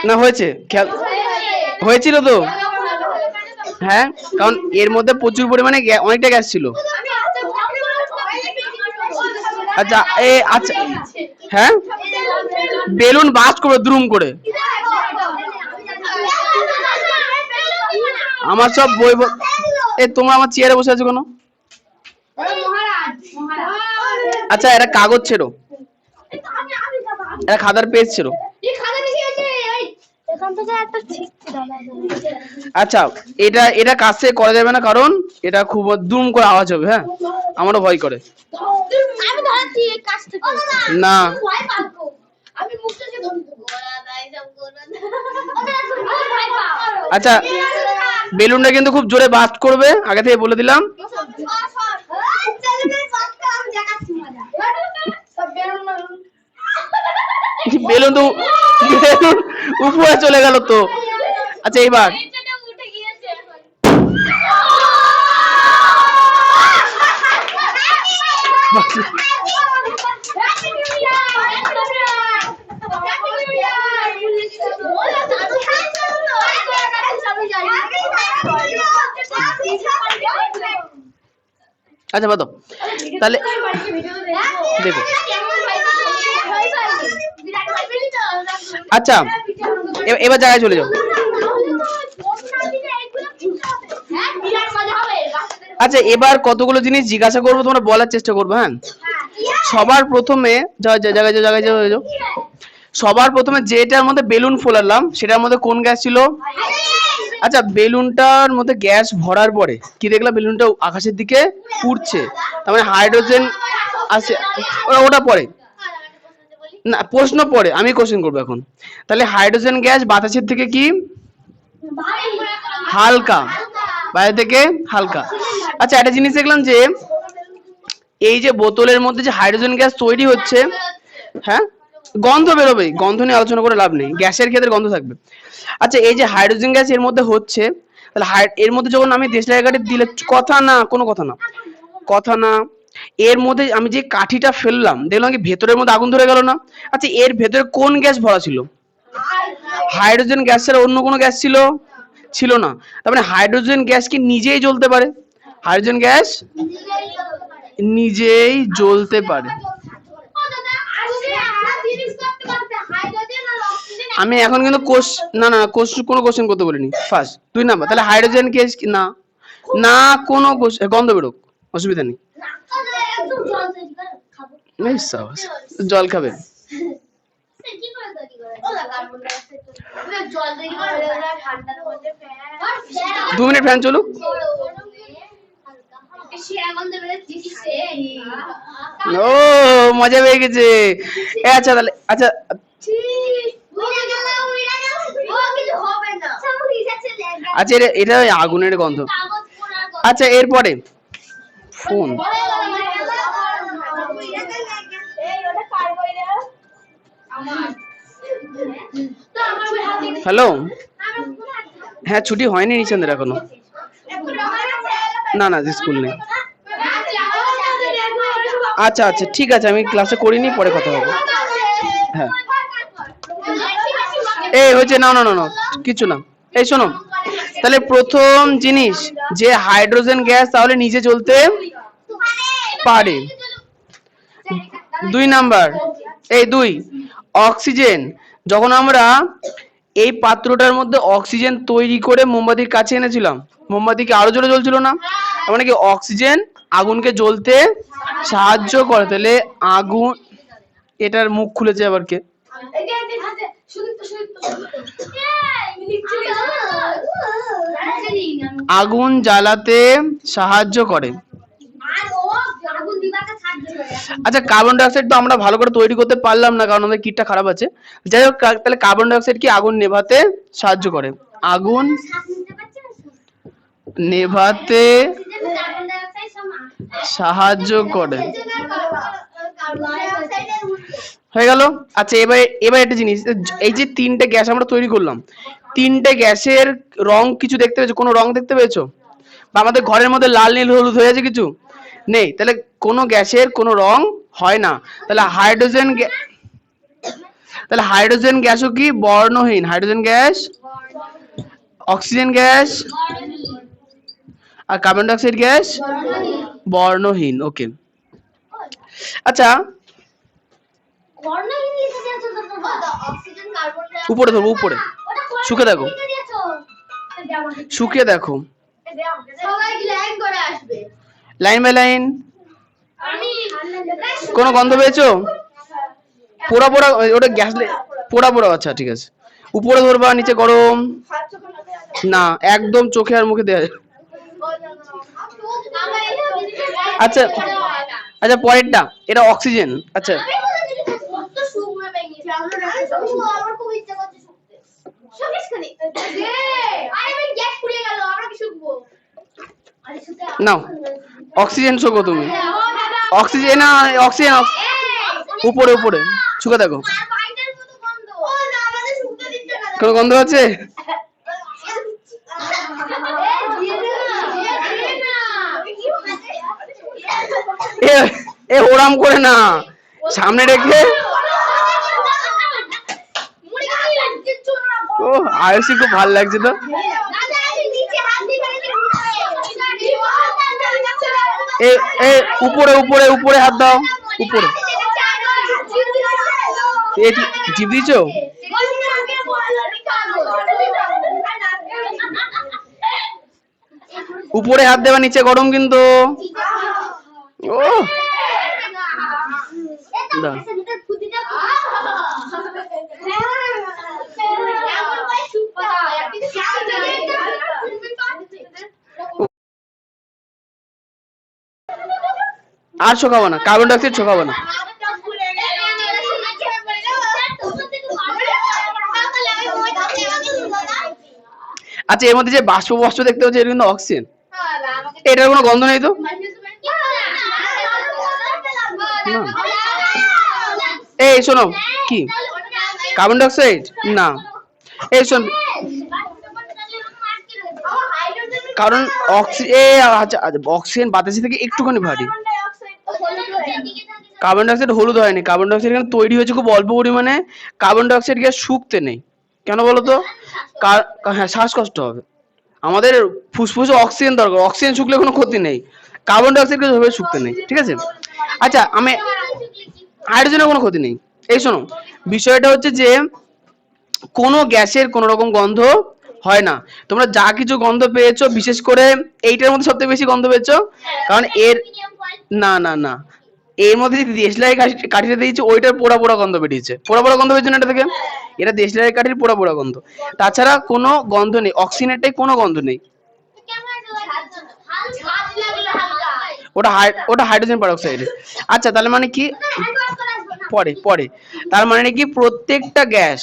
না, হয়েছে, খেয়াল হয়েছিল তো। হ্যাঁ, কারণ এর মধ্যে প্রচুর পরিমাণে অনেকটা গ্যাস ছিল। আচ্ছা আচ্ছা, হ্যাঁ, বেলুন বাস্ট করবে দ্রুম করে। আমার সব বই তোমরা আমার চেয়ারে বসে আছো কেন? আচ্ছা, এটা কাগজ ছেড়ো, এটা খাতার পেজ ছেড়ো। আচ্ছা, এটা কাছে করা যাবে না, কারণ এটা খুব দুম করে আওয়াজ হবে। হ্যাঁ, আমারও ভয় করে। না, আচ্ছা, বেলুনটা কিন্তু খুব জোরে বাস্ট করবে, আগে থেকে বলে দিলাম। বেলুন তো উপরে চলে গেল তো। আচ্ছা, এইবার আচ্ছা বাদ দাও তাহলে, দেখো। আচ্ছা, এবার জায়গায় চলে যাও। আচ্ছা এবার কতগুলো জিনিস জিজ্ঞাসা করবো, তোমরা বলার চেষ্টা করবে, হ্যাঁ? সবার প্রথমে জায়গায় যাও। সবার প্রথমে যেটার মধ্যে বেলুন ফোলালাম সেটার মধ্যে কোন গ্যাস ছিল? আচ্ছা বেলুনটার মধ্যে গ্যাস ভরার পরে কি দেখলাম? বেলুনটা আকাশের দিকে উড়ছে, তার মানে হাইড্রোজেন আছে। ওটা পরে না, প্রশ্ন পরে, আমি কোশ্চেন করবো এখন। তাহলে হাইড্রোজেন গ্যাস বাতাসের থেকে কি হালকা, বাইরে থেকে হালকা। আচ্ছা একটা জিনিস দেখলাম যে এই যে বোতলের মধ্যে যে হাইড্রোজেন গ্যাস তৈরি হচ্ছে, হ্যাঁ গন্ধ বেরোবে, গন্ধ নিয়ে আলোচনা করে লাভ নেই, গ্যাসের ক্ষেত্রে গন্ধ থাকবে। আচ্ছা এই যে হাইড্রোজেন গ্যাস এর মধ্যে হচ্ছে, তাহলে এর মধ্যে যখন আমি দেশলাই কাঠি দিলে, কথা না, কোনো কথা না, এর মধ্যে আমি যে কাঠিটা ফেললাম দেখলাম কি ভেতরের মধ্যে আগুন ধরে গেল না? আচ্ছা এর ভেতরে কোন গ্যাস ভরা ছিল? হাইড্রোজেন গ্যাস ছাড়া অন্য কোনো গ্যাস ছিল না। তার মানে হাইড্রোজেন গ্যাস কি নিজেই জ্বলতে পারে? হাইড্রোজেন গ্যাস নিজেই জ্বলতে পারে। আমি এখন কিন্তু কোনো কোশ্চেন করতে বলিনি। ফার্স্ট 2 নাম্বার, তাহলে হাইড্রোজেন গ্যাস না, না কোনো গন্ধ বেরোক, অসুবিধা নেই। জল খাবে? 2 মিনিট ফ্যান চলুক। ও মজা পেয়ে গেছে। আচ্ছা তাহলে আচ্ছা আচ্ছা এটা আগুনের গন্ধ। আচ্ছা এরপরে ফোন। হ্যালো, হ্যাঁ ছুটি হয়নি নিচেন্দ্র এখনো। না স্কুল নেই। আচ্ছা ঠিক আছে, আমি ক্লাসে করিনি, পরে কথা হবে। হ্যাঁ এই হয়েছে, না কিছু না। এই শোনো, তাহলে প্রথম জিনিস যে হাইড্রোজেন গ্যাস তাহলে নিজে জ্বলতে পারে। 2 নাম্বার, এই 2 অক্সিজেন, যখন আমরা এই পাত্রটার মধ্যে অক্সিজেন তৈরি করে মোমবাতির কাছে এনেছিলাম, মোমবাতি কি আরো জোরে জ্বলছিল না? তার মানে কি অক্সিজেন আগুনকে জ্বলতে সাহায্য করে। তাহলে আগুন, এটার মুখ খুলেছে আবার কে? আগুন জ্বালাতে সাহায্য করে। আচ্ছা কার্বন ডাই অক্সাইড তো আমরা ভালো করে তৈরি করতে পারলাম না, কারণ আমাদের কিটটা খারাপ আছে। যাই হোক, তাহলে কার্বন ডাই অক্সাইড কি আগুন নেভাতে সাহায্য করে? আগুন নেভাতে সাহায্য করে, হয়ে গেল। আচ্ছা এবার একটা জিনিস, এই যে 3টে গ্যাস আমরা তৈরি করলাম, 3টে গ্যাসের রং কিছু দেখতে পেয়েছো? কোনো রং দেখতে পেয়েছো? বা আমাদের ঘরের মধ্যে লাল নীল হলুদ হয়ে আছে কিছু নেই, তাহলে কোনো গ্যাসের কোনো রং হয় না। তাহলে হাইড্রোজেন গ্যাসও কি বর্ণহীন? হাইড্রোজেন গ্যাস, অক্সিজেন গ্যাস আর কার্বন ডাই অক্সাইড গ্যাস বর্ণহীন। ওকে আচ্ছা উপরে ধরবো, উপরে শুকে দেখো, শুকিয়ে দেখো, লাইন বাই লাইন। কোনো গন্ধ পেয়েছো? পোড়া ওটা গ্যাস পোড়া। আচ্ছা ঠিক আছে, উপরে ধরবা, নিচে গরম না, একদম চোখে আর মুখে দেয়া। আচ্ছা পরেরটা, এটা অক্সিজেন। আচ্ছা নাও অক্সিজেন শোকো তুমি, অক্সিজেন উপরে শুকে দেখো, কোনো গন্ধ আছে? এ ওরাম করে না, সামনে রেখে। ও আয়ুষি খুব ভালো লাগছে তো। উপরে হাত দাও, উপরে জিভ দিয়েছো? উপরে হাত দেওয়া, নিচে গরম কিন্তু। ও দাও। আর শোকাবো না, কার্বন ডাইঅক্সাইড শোকাবো না। আচ্ছা, এর মধ্যে যে বাষ্প বাষ্প দেখতে হচ্ছে এটা কিন্তু অক্সিজেন, এটার কোনো গন্ধ নেই তো? এই শোনো, কি কার্বন ডাইঅক্সাইড না? এই শোন, কারণ অক্সিজেন বাতাসে থেকে একটুখানি ভারী। কার্বন ডাইঅক্সাইড হলুদ হয়নি, কার্বন ডাইঅক্সাইড এখানে তৈরি হয়েছে খুব অল্প পরিমাণে। কার্বন ডাইঅক্সাইড গ্যাস শুকতে নেই, কেন বলতো? হ্যাঁ, শ্বাসকষ্ট হবে। আমাদের ফুসফুসে অক্সিজেন দরকার, অক্সিজেন শুকলে কোনো ক্ষতি নেই, কার্বন ডাইঅক্সাইড গ্যাস ভাবে শুকতে নেই, ঠিক আছে? আচ্ছা, আমি হাইড্রোজেনের কোনো ক্ষতি নেই। এই শোনো, বিষয়টা হচ্ছে যে কোনো গ্যাসের কোনো রকম গন্ধ হয় না। তোমরা যা কিছু গন্ধ পেয়েছো, বিশেষ করে এইটার মধ্যে সবথেকে বেশি গন্ধ পেয়েছো, কারণ এর না না না এর মধ্যে যে দেশলাই কাঠিটা দিয়েছে ওইটার পোড়া পোড়া গন্ধ বেরিয়েছে। পোড়া পোড়া গন্ধ পেয়েছো না এটা থেকে? এটা দেশলাই কাঠির পোড়া পোড়া গন্ধ, তাছাড়া কোনো গন্ধ নেই। অক্সিজেনেরটাই কোনো গন্ধ নেই। ওটা হাইড্রোজেন পারঅক্সাইড। আচ্ছা, তাহলে মানে কি? পরে পরে তার মানে কি প্রত্যেকটা গ্যাস,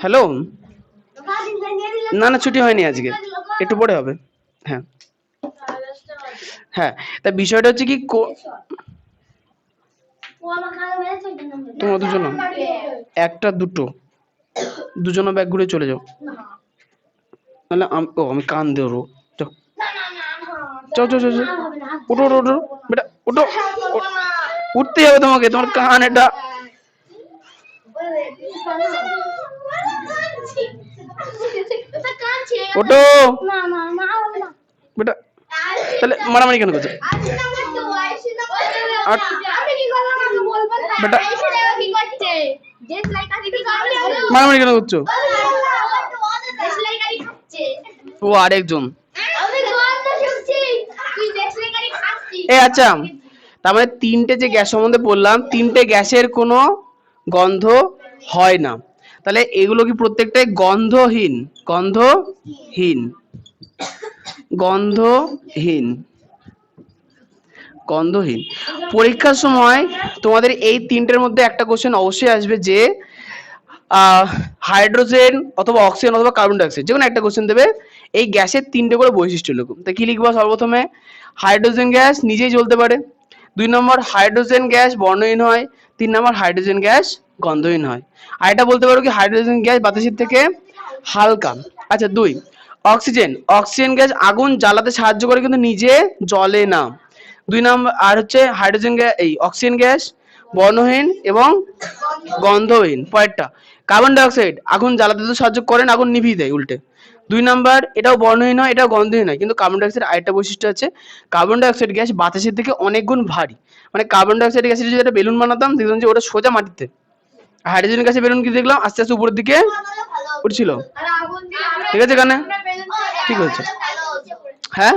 হ্যালো, না না ছুটি হয়নি আজকে, একটু পরে হবে। হ্যাঁ হ্যাঁ, তা বিষয়টা হচ্ছে কি, তোমার দুজন, একটা দুটো দুজনে ব্যাগ ঘুরে চলে যাও, নাহলে আমি কান দেবো। যাও যাও যাও যাও, উঠো উঠো উঠো বেটা, উঠো, উঠতে হবে তোমাকে, তোমার কান এটা। ওটো বেটা, তাহলে মারামারি কেন করছো বেটা? মারামারি কেন করছো? ও আরেকজন। আচ্ছা, তার মানে তিনটে যে গ্যাস সম্বন্ধে বললাম, তিনটে গ্যাসের কোনো গন্ধ হয় না। তাহলে এগুলো কি প্রত্যেকটাই গন্ধহীন? গন্ধহীন, গন্ধহীন, গন্ধহীন। পরীক্ষার সময় তোমাদের এই তিনটের মধ্যে একটা কোশ্চেন অবশ্যই আসবে যে হাইড্রোজেন অথবা অক্সিজেন অথবা কার্বন ডাইঅক্সাইড, যে কোনো একটা কোশ্চেন দেবে। এই গ্যাসের তিনটে করে বৈশিষ্ট্য লিখো। তা কি লিখবো? সর্বপ্রথমে হাইড্রোজেন গ্যাস নিজেই জ্বলতে পারে, 2 নম্বর হাইড্রোজেন গ্যাস বর্ণহীন হয়, 3 নম্বর হাইড্রোজেন গ্যাস গন্ধহীন হয়। আর এটা বলতে পারো কি হাইড্রোজেন গ্যাস বাতাসের থেকে হালকা। আচ্ছা, 2 অক্সিজেন গ্যাস আগুন জ্বালাতে সাহায্য করে কিন্তু নিজে জ্বলে না। 2 নম্বর। আর হচ্ছে হাইড্রোজেন গ্যাস, এই অক্সিজেন গ্যাস বর্ণহীন এবং গন্ধহীন। পরেরটা কার্বন ডাইঅক্সাইড আগুন জ্বালাতে তো সাহায্য করে না, আগুন নিভিয়ে দেয় উল্টে। 2 নাম্বার, এটাও বর্ণহীন হয়, এটাও গন্ধহীন হয়। কিন্তু কার্বন ডাইঅক্সাইড আরেকটা বৈশিষ্ট্য আছে, কার্বন ডাইঅক্সাইড গ্যাস বাতাসের থেকে অনেক গুণ ভারী। মানে কার্বন ডাইঅক্সাইড গ্যাসের যদি একটা বেলুন বানাতাম, দেখলাম যে ওটা সোজা মাটিতে। হাইড্রোজেন গ্যাসের বেলুন কি দেখলাম আস্তে আস্তে উপরের দিকে উঠছিল। ঠিক আছে, কানে ঠিক হয়েছে? হ্যাঁ,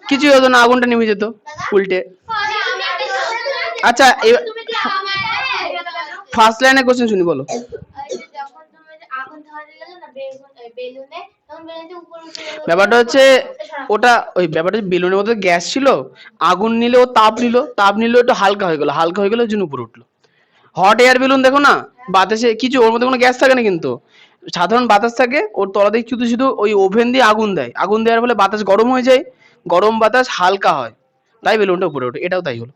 কিছুই হতো না, আগুনটা নিভে যেত উল্টে। আচ্ছা, ফার্স্ট লাইনে কোশ্চেন শুনি, বলো। ব্যাপারটা হচ্ছে ওটা, ওই ব্যাপারটা বেলুনের মধ্যে গ্যাস ছিল, আগুন নিলে ও তাপ নিলে একটু হালকা হয়ে গেল, হালকা হয়ে গেলে ওই জন্য উপরে উঠলো। হট এয়ার বেলুন দেখো না, বাতাসে কিছু, ওর মধ্যে কোনো গ্যাস থাকে না, কিন্তু সাধারণ বাতাস থাকে, ওর তলা দিয়ে শুধু শুধু ওই ওভেন দিয়ে আগুন দেয়, আগুন দেওয়ার ফলে বাতাস গরম হয়ে যায়, গরম বাতাস হালকা হয়, তাই বেলুনটা উপরে ওঠে। এটাও তাই হলো।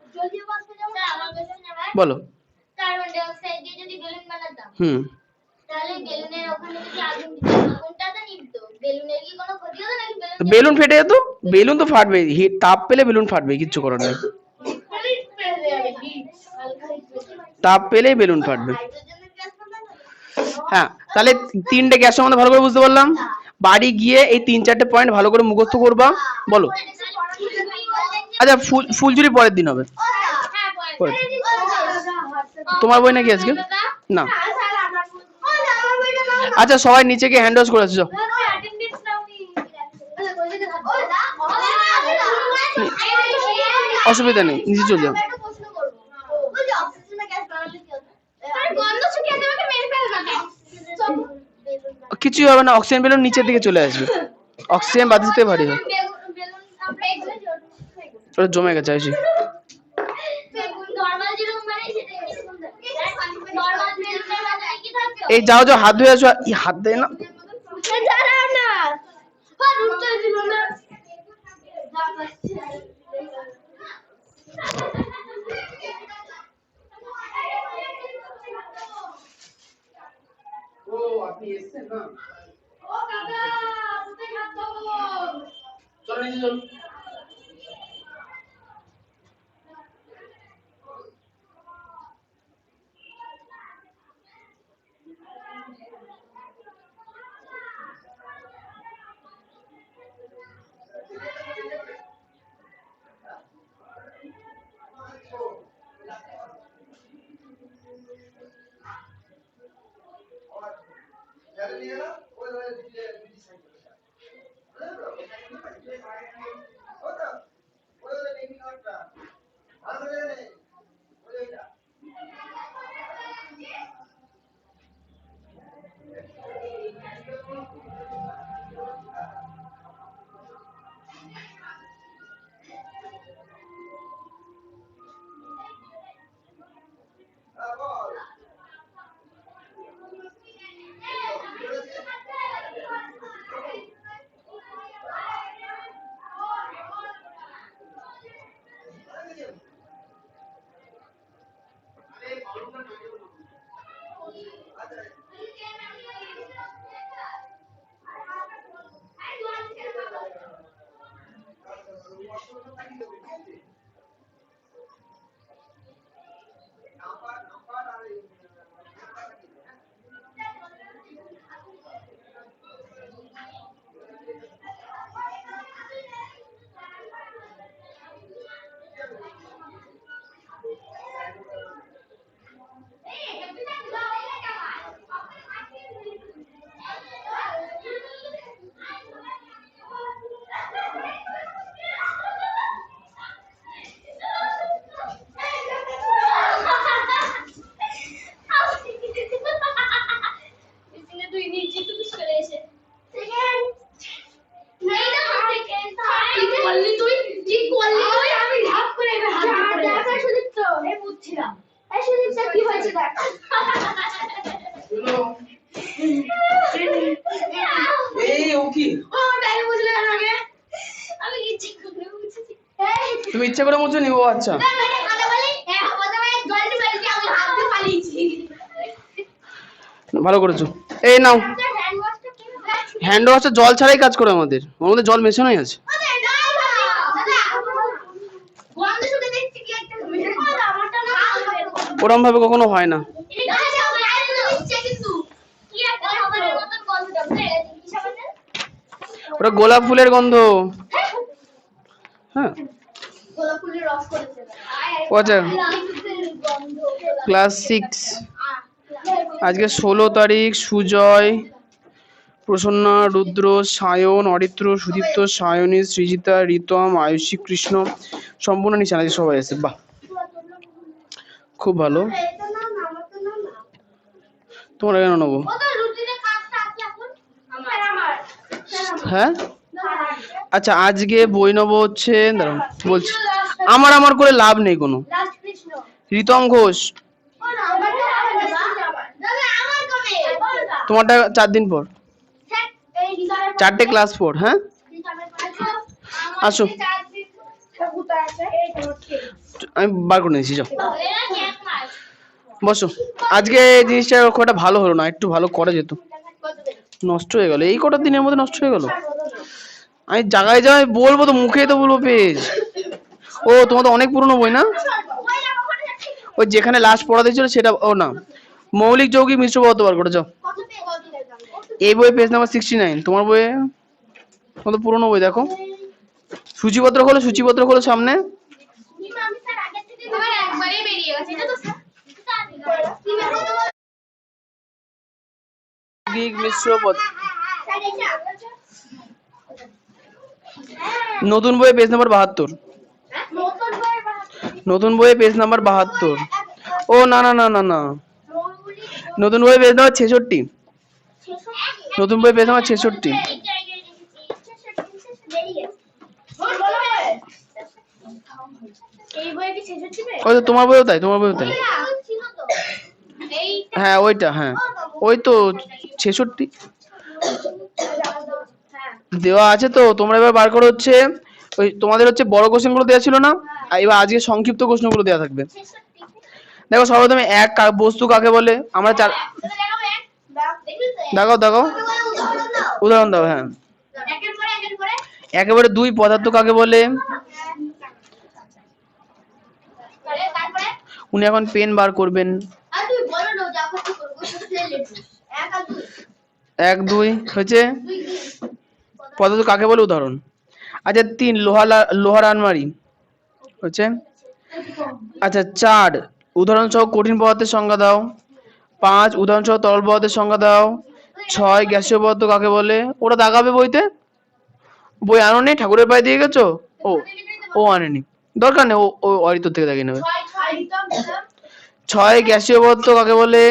বলো। কার্বন ডাইঅক্সাইড দিয়ে যদি বেলুন বানাতাম, তাহলে বেলুনের ওখানে যদি আগুন দিতাম, আগুনটা তো নিভতো, বেলুনের কি কোনো ক্ষতি হতো নাকি? বেলুন ফেটে যেত, বেলুন তো ফাটবে, হিট তাপ পেলে বেলুন ফাটবে, কিচ্ছু করার নেই। তাপ পেলেই বেলুন ফাটবে। হ্যাঁ, তাহলে তিনটে গ্যাস সম্বন্ধে ভালো করে বুঝতে পারলাম। বাড়ি গিয়ে এই 3-4টে পয়েন্ট ভালো করে মুখস্থ করবা। বলো। আচ্ছা, ফুলঝুরি পরের দিন হবে। তোমার বই নাকি আজকে? না। স্যার আমার বইটা নাও না। আচ্ছা সবাই নিচে গিয়ে হ্যান্ড ওয়াশ করে আসো, যাও। অসুবিধা নেই, নিচে চলে যাও। কিছুই হবে না, অক্সিজেন বেলুন নিচের দিকে চলে আসবে, অক্সিজেন বাদ দিতে ভারী হয়, ওটা জমে গেছে আসি। এই যাও যাও, হাত ধুয়ে আসো, এই হাত দেয় না। ও আপনি এসেছেন না? চলো নিচে চলো। তুমি ইচ্ছা করে মুছে নিবো? আচ্ছা ভালো করেছো। এই নাও, হ্যান্ড ওয়াশটা জল ছাড়াই কাজ করে আমাদের, ওর মধ্যে জল মেশানোই আছে। ওরম ভাবে কখনো হয় না। ওটা গোলাপ ফুলের গন্ধ। হ্যাঁ আচ্ছা, ক্লাস 6 আজকে 16 তারিখ। সুজয়, প্রসন্না, রুদ্র, সায়ন, অরিত্র, সুদীপ্ত, সায়নী, সৃজিতা, রিতম, আয়ুষী, কৃষ্ণ সম্পূর্ণ নিচে আজকে সবাই আছে। বাহ খুব ভালো। তোমরা কেন নেবো? হ্যাঁ আচ্ছা আজকে বই নেবো হচ্ছে, দাঁড়াও বলছি, আমার করে লাভ নেই কোনো। রিতম ঘোষ, তোমারটা 4 দিন পর, 4টে ক্লাস 4। হ্যাঁ আসো, আমি বার করে নিয়েছি, যাও বসো। আজকে এই জিনিসটা খুব একটা ভালো হলো না, একটু ভালো করা যেত। নষ্ট হয়ে গেল, এই কটা দিনের মধ্যে নষ্ট হয়ে গেল। আমি জায়গায় যাই বলবো তো, মুখেই তো বলবো পেজ। ও তোমার তো অনেক পুরনো বই না? ওই যেখানে লাস্ট পড়া দিয়েছিল সেটা। ও না, মৌলিক যৌগিক মিশ্র পদার্থ বার করে যাও। এই বই পেজ নাম্বার 69। তোমার বইয়ে কত পুরনো বই দেখো। সূচিপত্র খোলো সামনে। যৌগিক মিশ্র পদার্থ। নতুন বইয়ে পেজ নাম্বার 72। নতুন বইয়ে পেজ নাম্বার 72। ও না না না না না, নতুন বইয়ে পেজ নাম্বার 66। নতুন বইয়ে পেজ নাম্বার 66। ওই তো তোমার বইও তাই, তোমার বইও তাই। হ্যাঁ ওইটা, হ্যাঁ ওই তো 66 দেওয়া আছে। তো তোমরা এবার বার করো হচ্ছে ওই তোমাদের হচ্ছে বড় কোশ্চেন গুলো দেওয়া ছিল না, আর এবার আজকে সংক্ষিপ্ত প্রশ্নগুলো দেওয়া থাকবে। দেখো সর্বপ্রথমে এক বস্তু কাকে বলে, আমরা চার দেখো দেখো উদাহরণ দাও। হ্যাঁ একেবারে দুই পদার্থ কাকে বলে। উনি এখন পেন বার করবেন। এক দুই হয়েছে পদার্থ কাকে বলে উদাহরণ। আচ্ছা 3 লোহার আলমারি হচ্ছে। আচ্ছা 4 উদাহরণ সহ কঠিন পদার্থের সংজ্ঞা দাও। 5 উদাহরণ সহ তরল পদার্থের সংজ্ঞা দাও। 6 গ্যাসীয় পদার্থ কাকে বলে। ওটা দাগাবে বইতে, বই আনো নি, ঠাকুরের পায়ে দিয়ে গেছো। ও আনেনি, দরকার নেই, ও অরিত্র থেকে দাগিয়ে নেবে। 6 গ্যাসীয় পদার্থ কাকে বলে।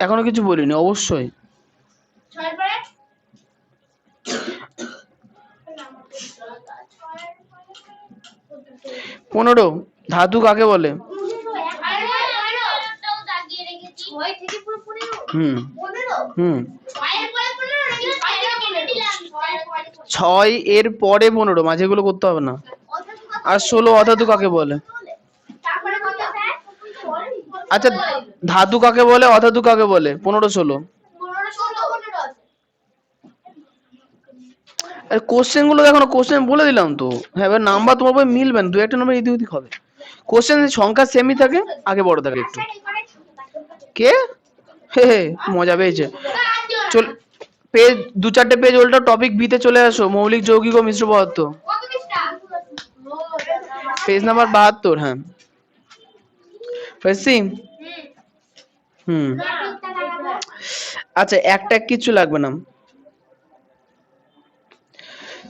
এখনো কিছু বলিনি অবশ্যই। 15 ধাতু কাকে বলে। হুম হুম 6 এর পরে 15, মাঝেগুলো করতে হবে না। আর 16 অধাতু কাকে বলে। আচ্ছা ধাতু কাকে বলে, অধাতু কাকে বলে। 15 16 কোশ্চেন গুলো দেখো না, কোশ্চেন বলে দিলাম তো। হ্যাঁ এবার নাম্বার তোমার বই মিলবে না, 2-1টা নাম্বার এদিক ওদিক হবে। কোশ্চেন সংখ্যা সেমই থাকে, আগে বড় থাকে একটু। কে হে হে মজা পেয়েছে। চল পেজ 2-4টে পেজ উল্টো টপিক বি তে চলে আসো, মৌলিক যৌগিক ও মিশ্র পদার্থ, পেজ নাম্বার 72। হ্যাঁ পেয়েছি। আচ্ছা একটা কিছু লাগবে না,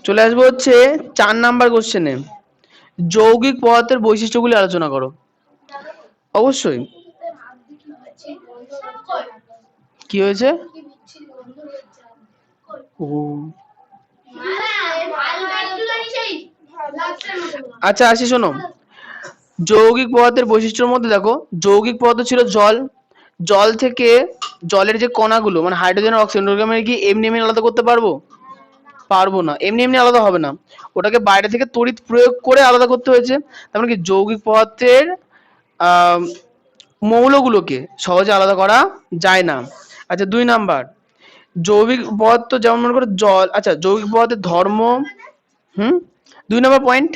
চলে আসবো হচ্ছে 4 নাম্বার কোশ্চেনে। যৌগিক পদার্থের বৈশিষ্ট্যগুলি আলোচনা করো। অবশ্যই। কি হয়েছে। ও আচ্ছা আসি শোনো, যৌগিক পদার্থের বৈশিষ্ট্যের মধ্যে দেখো, যৌগিক পদার্থ ছিল জল। জল থেকে জলের যে কণাগুলো মানে হাইড্রোজেন আর অক্সিজেন, ওটাকে আমি কি এমনি এমনি আলাদা করতে পারবো। পারবো না, এমনি এমনি আলাদা হবে না, ওটাকে বাইরে থেকে তড়িৎ প্রয়োগ করে আলাদা করতে হয়েছে। তার মানে কি যৌগিক পদার্থের মৌলগুলোকে সহজে আলাদা করা যায় না। আচ্ছা 2 নাম্বার, যৌগিক পদার্থ যেমন মনে করো জল। আচ্ছা যৌগিক পদার্থের ধর্ম। 2 নাম্বার পয়েন্ট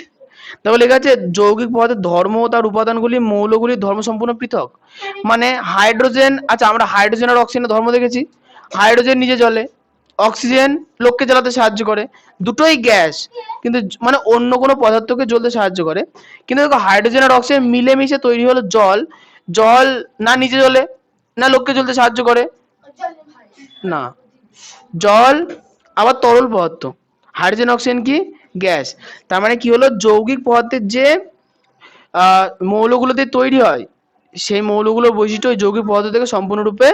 দেখো লেখা আছে যৌগিক পদার্থের ধর্ম ও তার উপাদানগুলি মৌলগুলির ধর্ম সম্পূর্ণ পৃথক। মানে হাইড্রোজেন, আচ্ছা আমরা হাইড্রোজেন আর অক্সিজেনের ধর্ম দেখেছি। হাইড্রোজেন নিজে জ্বলে, অক্সিজেন লোককে জ্বালাতে সাহায্য করে, দুটোই গ্যাস, কিন্তু মানে অন্য কোনো পদার্থকে জ্বলতে সাহায্য করে। কিন্তু দেখো হাইড্রোজেন আর অক্সিজেন মিলেমিশে তৈরি হলো জল। জল না নিজে জ্বলে না লোককে জ্বলতে সাহায্য করে, না জল আবার তরল পদার্থ, হাইড্রোজেন অক্সিজেন কি গ্যাস। তার মানে কি হলো যৌগিক পদার্থের যে মৌলগুলোতে তৈরি হয় সেই মৌলগুলোর বৈশিষ্ট্য ওই যৌগিক পদার্থ থেকে সম্পূর্ণরূপে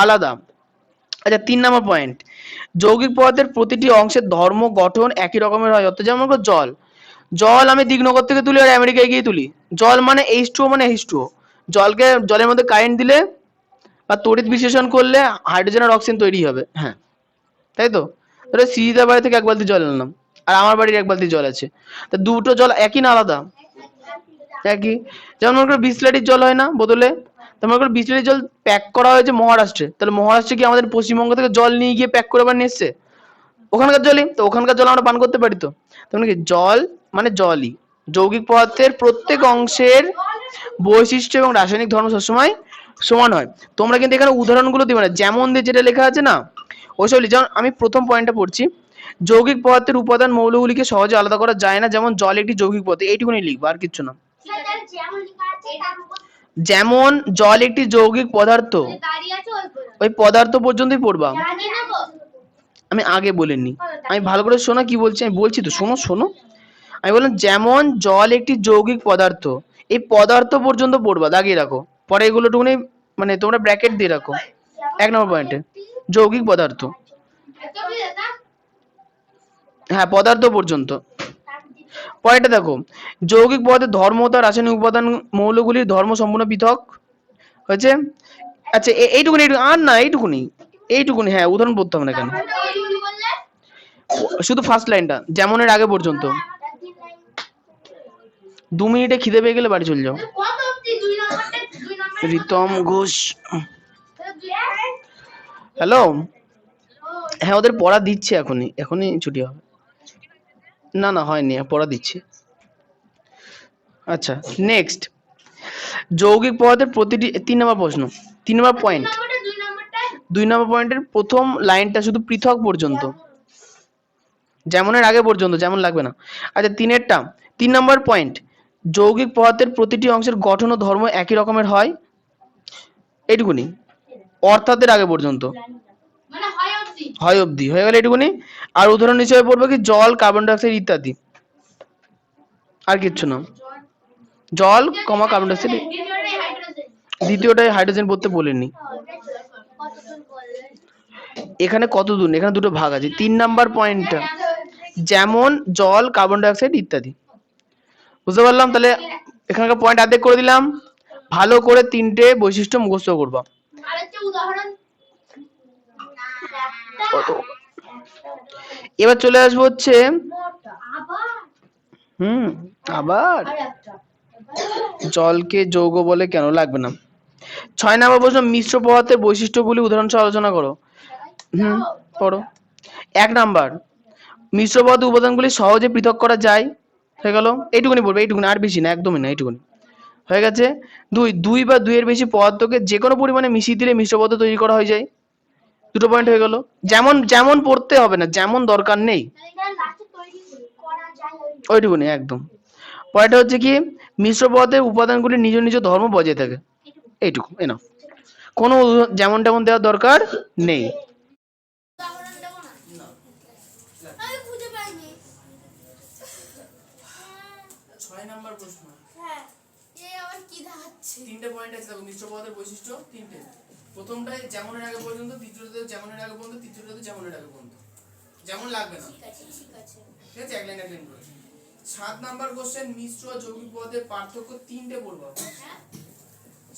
আলাদা। আচ্ছা 3 নম্বর পয়েন্ট, যৌগিক পদার্থের প্রতিটি অংশের ধর্ম গঠন একই রকমের হয়। অর্থাৎ যেমন জল, জল আমি দিগনগর থেকে তুলি আর আমেরিকায় গিয়ে তুলি, জল মানে H2O মানে H2O। জলকে জলের মধ্যে কারেন্ট দিলে বা তড়িৎ বিশ্লেষণ করলে হাইড্রোজেন আর অক্সিজেন তৈরি হবে। হ্যাঁ তাই তো। ধরো সিজিদার বাড়ি থেকে 1 বালতি জল আনলাম আর আমার বাড়ির 1 বালতি জল আছে, তা দুটো জল একই না আলাদা। একই। যেমন মনে করো বিসলেরির জল হয় না বোতলে, তো মনে করো বিসলেরির জল প্যাক করা হয়েছে মহারাষ্ট্রে, তাহলে মহারাষ্ট্রে কি আমাদের পশ্চিমবঙ্গ থেকে জল নিয়ে গিয়ে প্যাক করে আবার নিয়ে এসছে ওখানকার জলই, তো ওখানকার জল আমরা পান করতে পারি। তো তেমন কি জল মানে জলই। যৌগিক পদার্থের প্রত্যেক অংশের বৈশিষ্ট্য এবং রাসায়নিক ধর্ম সবসময় সমান হয়। তোমরা কিন্তু এখানে উদাহরণগুলো দিবে না, যেমন দিয়ে যেটা লেখা আছে না ওইসব। যেমন আমি প্রথম পয়েন্টটা পড়ছি, যৌগিক পদার্থের উপাদান মৌলগুলিকে সহজে আলাদা করা যায় না, যেমন জল একটি যৌগিক পদার্থ। এইটুকুনি লিখবো, আর কিচ্ছু না। স্যার তার যেমন লেখা আছে তার উপর যেমন জল একটি যৌগিক পদার্থ, দাঁড়িয়ে আছে ওই করে ওই পদার্থ পর্যন্তই পড়বা। জানি না গো। আমি আগে বলিনি, আমি ভালো করে শোনো কি বলছি, আমি বলছি তো, শোনো শোনো। আমি বললাম যেমন জল একটি যৌগিক পদার্থ, এই পদার্থ পর্যন্ত পড়বা, দাগিয়ে রাখো। পরে এগুলোটুকুনি মানে তোমরা ব্র্যাকেট দিয়ে রাখো 1 নম্বর পয়েন্টে, যৌগিক পদার্থ। এত কি দাদা? হ্যাঁ, পদার্থ পর্যন্ত। পরেরটা দেখো, যৌগিক পদার্থের ধর্ম ও তার রাসায়নিক উপাদান মৌলগুলির ধর্ম সম্পূর্ণ পৃথক হয়েছে। আচ্ছা এইটুকুনি, আর না এইটুকুনি, এইটুকুনি, হ্যাঁ উদাহরণ পড়তে হবে না কেন, ওই বললে শুধু ফার্স্ট লাইনটা যেমনের আগে পর্যন্ত। 2 মিনিটে খিদে পেয়ে গেলে বাড়ি চলে যাও। কত অবধি 2 নম্বরটা 2 নম্বর রিতম ঘোষ, হ্যালো। হ্যাঁ, ওদের পড়া দিচ্ছে, এখনই এখনই ছুটি হবে। না না হয়নি, পড়া দিচ্ছে। আচ্ছা নেক্সট, যৌগিক পদার্থের প্রতিটি 3 নম্বর প্রশ্ন, 3 নম্বর পয়েন্ট, 2 নম্বরটা 2 নম্বর পয়েন্টের প্রথম লাইনটা শুধু পৃথক পর্যন্ত, যেমনের আগে পর্যন্ত, যেমন লাগবে না। আচ্ছা 3এরটা 3 নম্বর পয়েন্ট, যৌগিক পদার্থের প্রতিটি অংশের গঠন ও ধর্ম একই রকমের হয়, এইটুকুনি, অর্থাতের আগে পর্যন্ত, মানে হয় অবধি হয় অবধি হয়ে গেল এইটুকুনি। আর উদাহরণ হিসেবে পড়বে কি জল, কার্বন ডাইঅক্সাইড ইত্যাদি, আর কিচ্ছু না। জল কমা কার্বন ডাইঅক্সাইড, দ্বিতীয়টাই হাইড্রোজেন। দ্বিতীয়টায় হাইড্রোজেন পড়তে বলিনি। কতজন বললেন? এখানে কত দূর, এখানে দুটো ভাগ আছে। 3 নাম্বার পয়েন্টটা যেমন জল, কার্বন ডাইঅক্সাইড ইত্যাদি, বুঝতে পারলাম? তাহলে এখানকার পয়েন্ট অর্ধেক করে দিলাম। ভালো করে 3টে বৈশিষ্ট্য মুখস্থ করবা। আরেকটা উদাহরণ এবার চলে আসবো হচ্ছে আবার আবার আরেকটা জলকে যৌগ বলে কেন, লাগবে না। 6 নম্বর প্রশ্ন, মিশ্র পদার্থের বৈশিষ্ট্যগুলি উদাহরণ সহ আলোচনা করো। পড়ো। 1 নাম্বার, মিশ্র পদার্থের উপাদানগুলি সহজে পৃথক করা যায়, হয়ে গেল। এইটুকুনি পড়বে, এইটুকুনি, আর বেশি না, একদমই না, এইটুকুনি হয়ে গেছে। 2 বা 2 এর বেশি পদার্থকে যে কোনো পরিমাণে মিশিয়ে দিলে মিশ্র পদার্থ তৈরি করা হয়ে যায়, 2টো পয়েন্ট হয়ে গেল। যেমন যেমন পড়তে হবে না, যেমন দরকার নেই, লাস্টে তৈরি করা যায় ওইটুকুনি একদম। পয়েন্টটা হচ্ছে কি, মিশ্র পদার্থের উপাদানগুলি নিজ নিজ ধর্ম বজায় থাকে, এইটুকু এনাফ। কোনো যেমন তেমন দেওয়ার দরকার নেই। উদাহরণ দেব না? আমি খুঁজে পাইনি। 6 নাম্বার প্রশ্ন, হ্যাঁ, এ আবার কি দেখাচ্ছে? 3টে পয়েন্ট আছে দেখো, মিশ্র পদার্থের বৈশিষ্ট্য 3টে। প্রথমটায় যেমনের আগে পর্যন্ত, দ্বিতীয়টাতে যেমনের আগে পর্যন্ত, তৃতীয়টাতে যেমনের আগে পর্যন্ত, যেমন লাগবে না, ঠিক আছে ঠিক আছে। ঠিক আছে, এক লাইন করে। 7 নাম্বার কোশ্চেন, মিশ্র ও যৌগিক পদার্থের পার্থক্য 3টে পড়বো। হ্যাঁ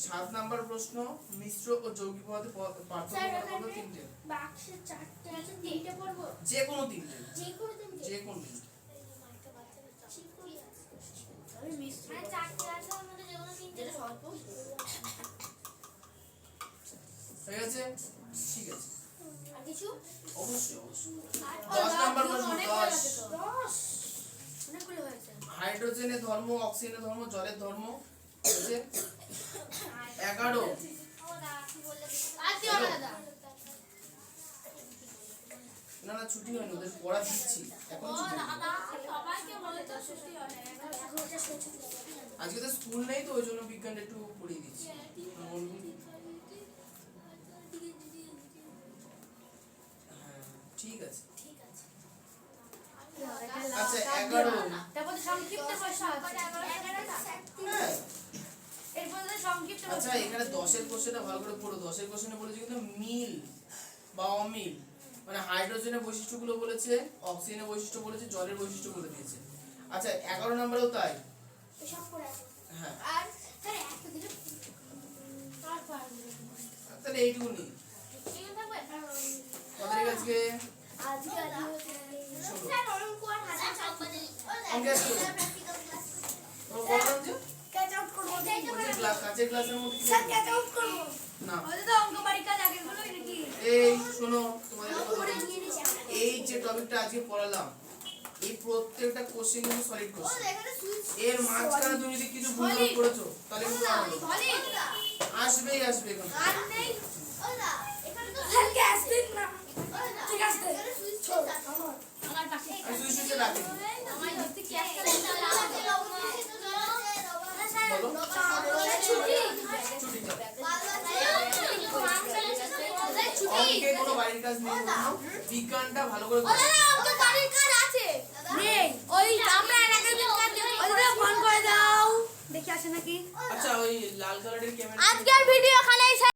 7 নাম্বার প্রশ্ন, মিশ্র ও যৌগিক পদার্থের পার্থক্য স্যার পড়বো ওখানে 3টে, বাক্সে 4টে আছে, 3টে পড়বো? যে কোনো 3টে, যে কোনো 3টে? যে কোনো 3টে। আমি মিশ্র মানে 4টে আছে, ওর মধ্যে যে কোনো 3টে সহজ। ঠিক আছে, ঠিক আছে, আর কিছু? অবশ্যই অবশ্যই। 10 নাম্বার প্রশ্ন, 10, 10 অনেকগুলো হয়েছে। হাইড্রোজেনের ধর্ম, অক্সিজেনের ধর্ম, জলের ধর্ম হচ্ছে 11। আজকে দাদা না না ছুটি হয়নি, ওদের পড়া দিচ্ছি এখন, ছুটি হয়নি। সবাইকে বলে তো ছুটি হয় না। আজকে তো স্কুল নেই, তো ওই জন্য বিজ্ঞানটা একটু পড়িয়ে দিচ্ছি। হ্যাঁ ঠিক আছে। আচ্ছা 11, তারপর সংক্ষিপ্ত প্রশ্ন আছে। হ্যাঁ এরপর সংক্ষিপ্ত প্রশ্ন। আচ্ছা এখানে 10 এর কোশ্চেনটা ভালো করে পড়ো। 10 এর কোশ্চেনে বলেছে কিন্তু মিল বা অমিল, মানে হাইড্রোজেনের বৈশিষ্ট্যগুলো বলেছে, অক্সিজেনের বৈশিষ্ট্য বলেছে, জলের বৈশিষ্ট্য বলে দিয়েছে। আচ্ছা 11 নম্বরেও তাই। সব পড়ে আছে। হ্যাঁ আর স্যার একটা দিলে আর পারবে তাহলে এইটুকুনি। ঠিক থাকবে? আমাদের আজকে আজকে স্যার অঙ্ক আর হাজার ছাপ্পান্ন অঙ্ক আসছে। প্র্যাকটিক্যাল ক্লাস তোমরা পড়লাম যে ক্যাচ আউট করব। বলছি ক্লাস কাছের ক্লাসের মধ্যে কি স্যার ক্যাচ আউট করব না। ওদের তো অঙ্ক পরীক্ষা আগের গুলো নাকি? এই শোনো তোমাদের কথা করে বলি। নিয়ে নিছি। এই যে টপিকটা আজকে পড়ালাম, এই প্রত্যেকটা কোশ্চেন কিন্তু সলিড ও কোশ্চেন। এখানে সুইচ এর মাঝখানে তুমি যদি কিছু ভুল করে করেছো তাহলে কিন্তু ভলি আসবেই এখানে। আর নেই ওদা এখানে তো স্যার ক্যাচ দিন না ঠিক আছে এখানে সুইচ আছে আজকে কোনো বাড়ির কাজ নেই, বিজ্ঞানটা ভালো করে ও দাদা আমাদের বাড়ির কাজ আছে নেই ওই আমরা এলাকার বিজ্ঞান ওদের ফোন করে দাও দেখি আসে নাকি আচ্ছা ওই লাল কালারের ক্যামেরা আজকের ভিডিও এখানেই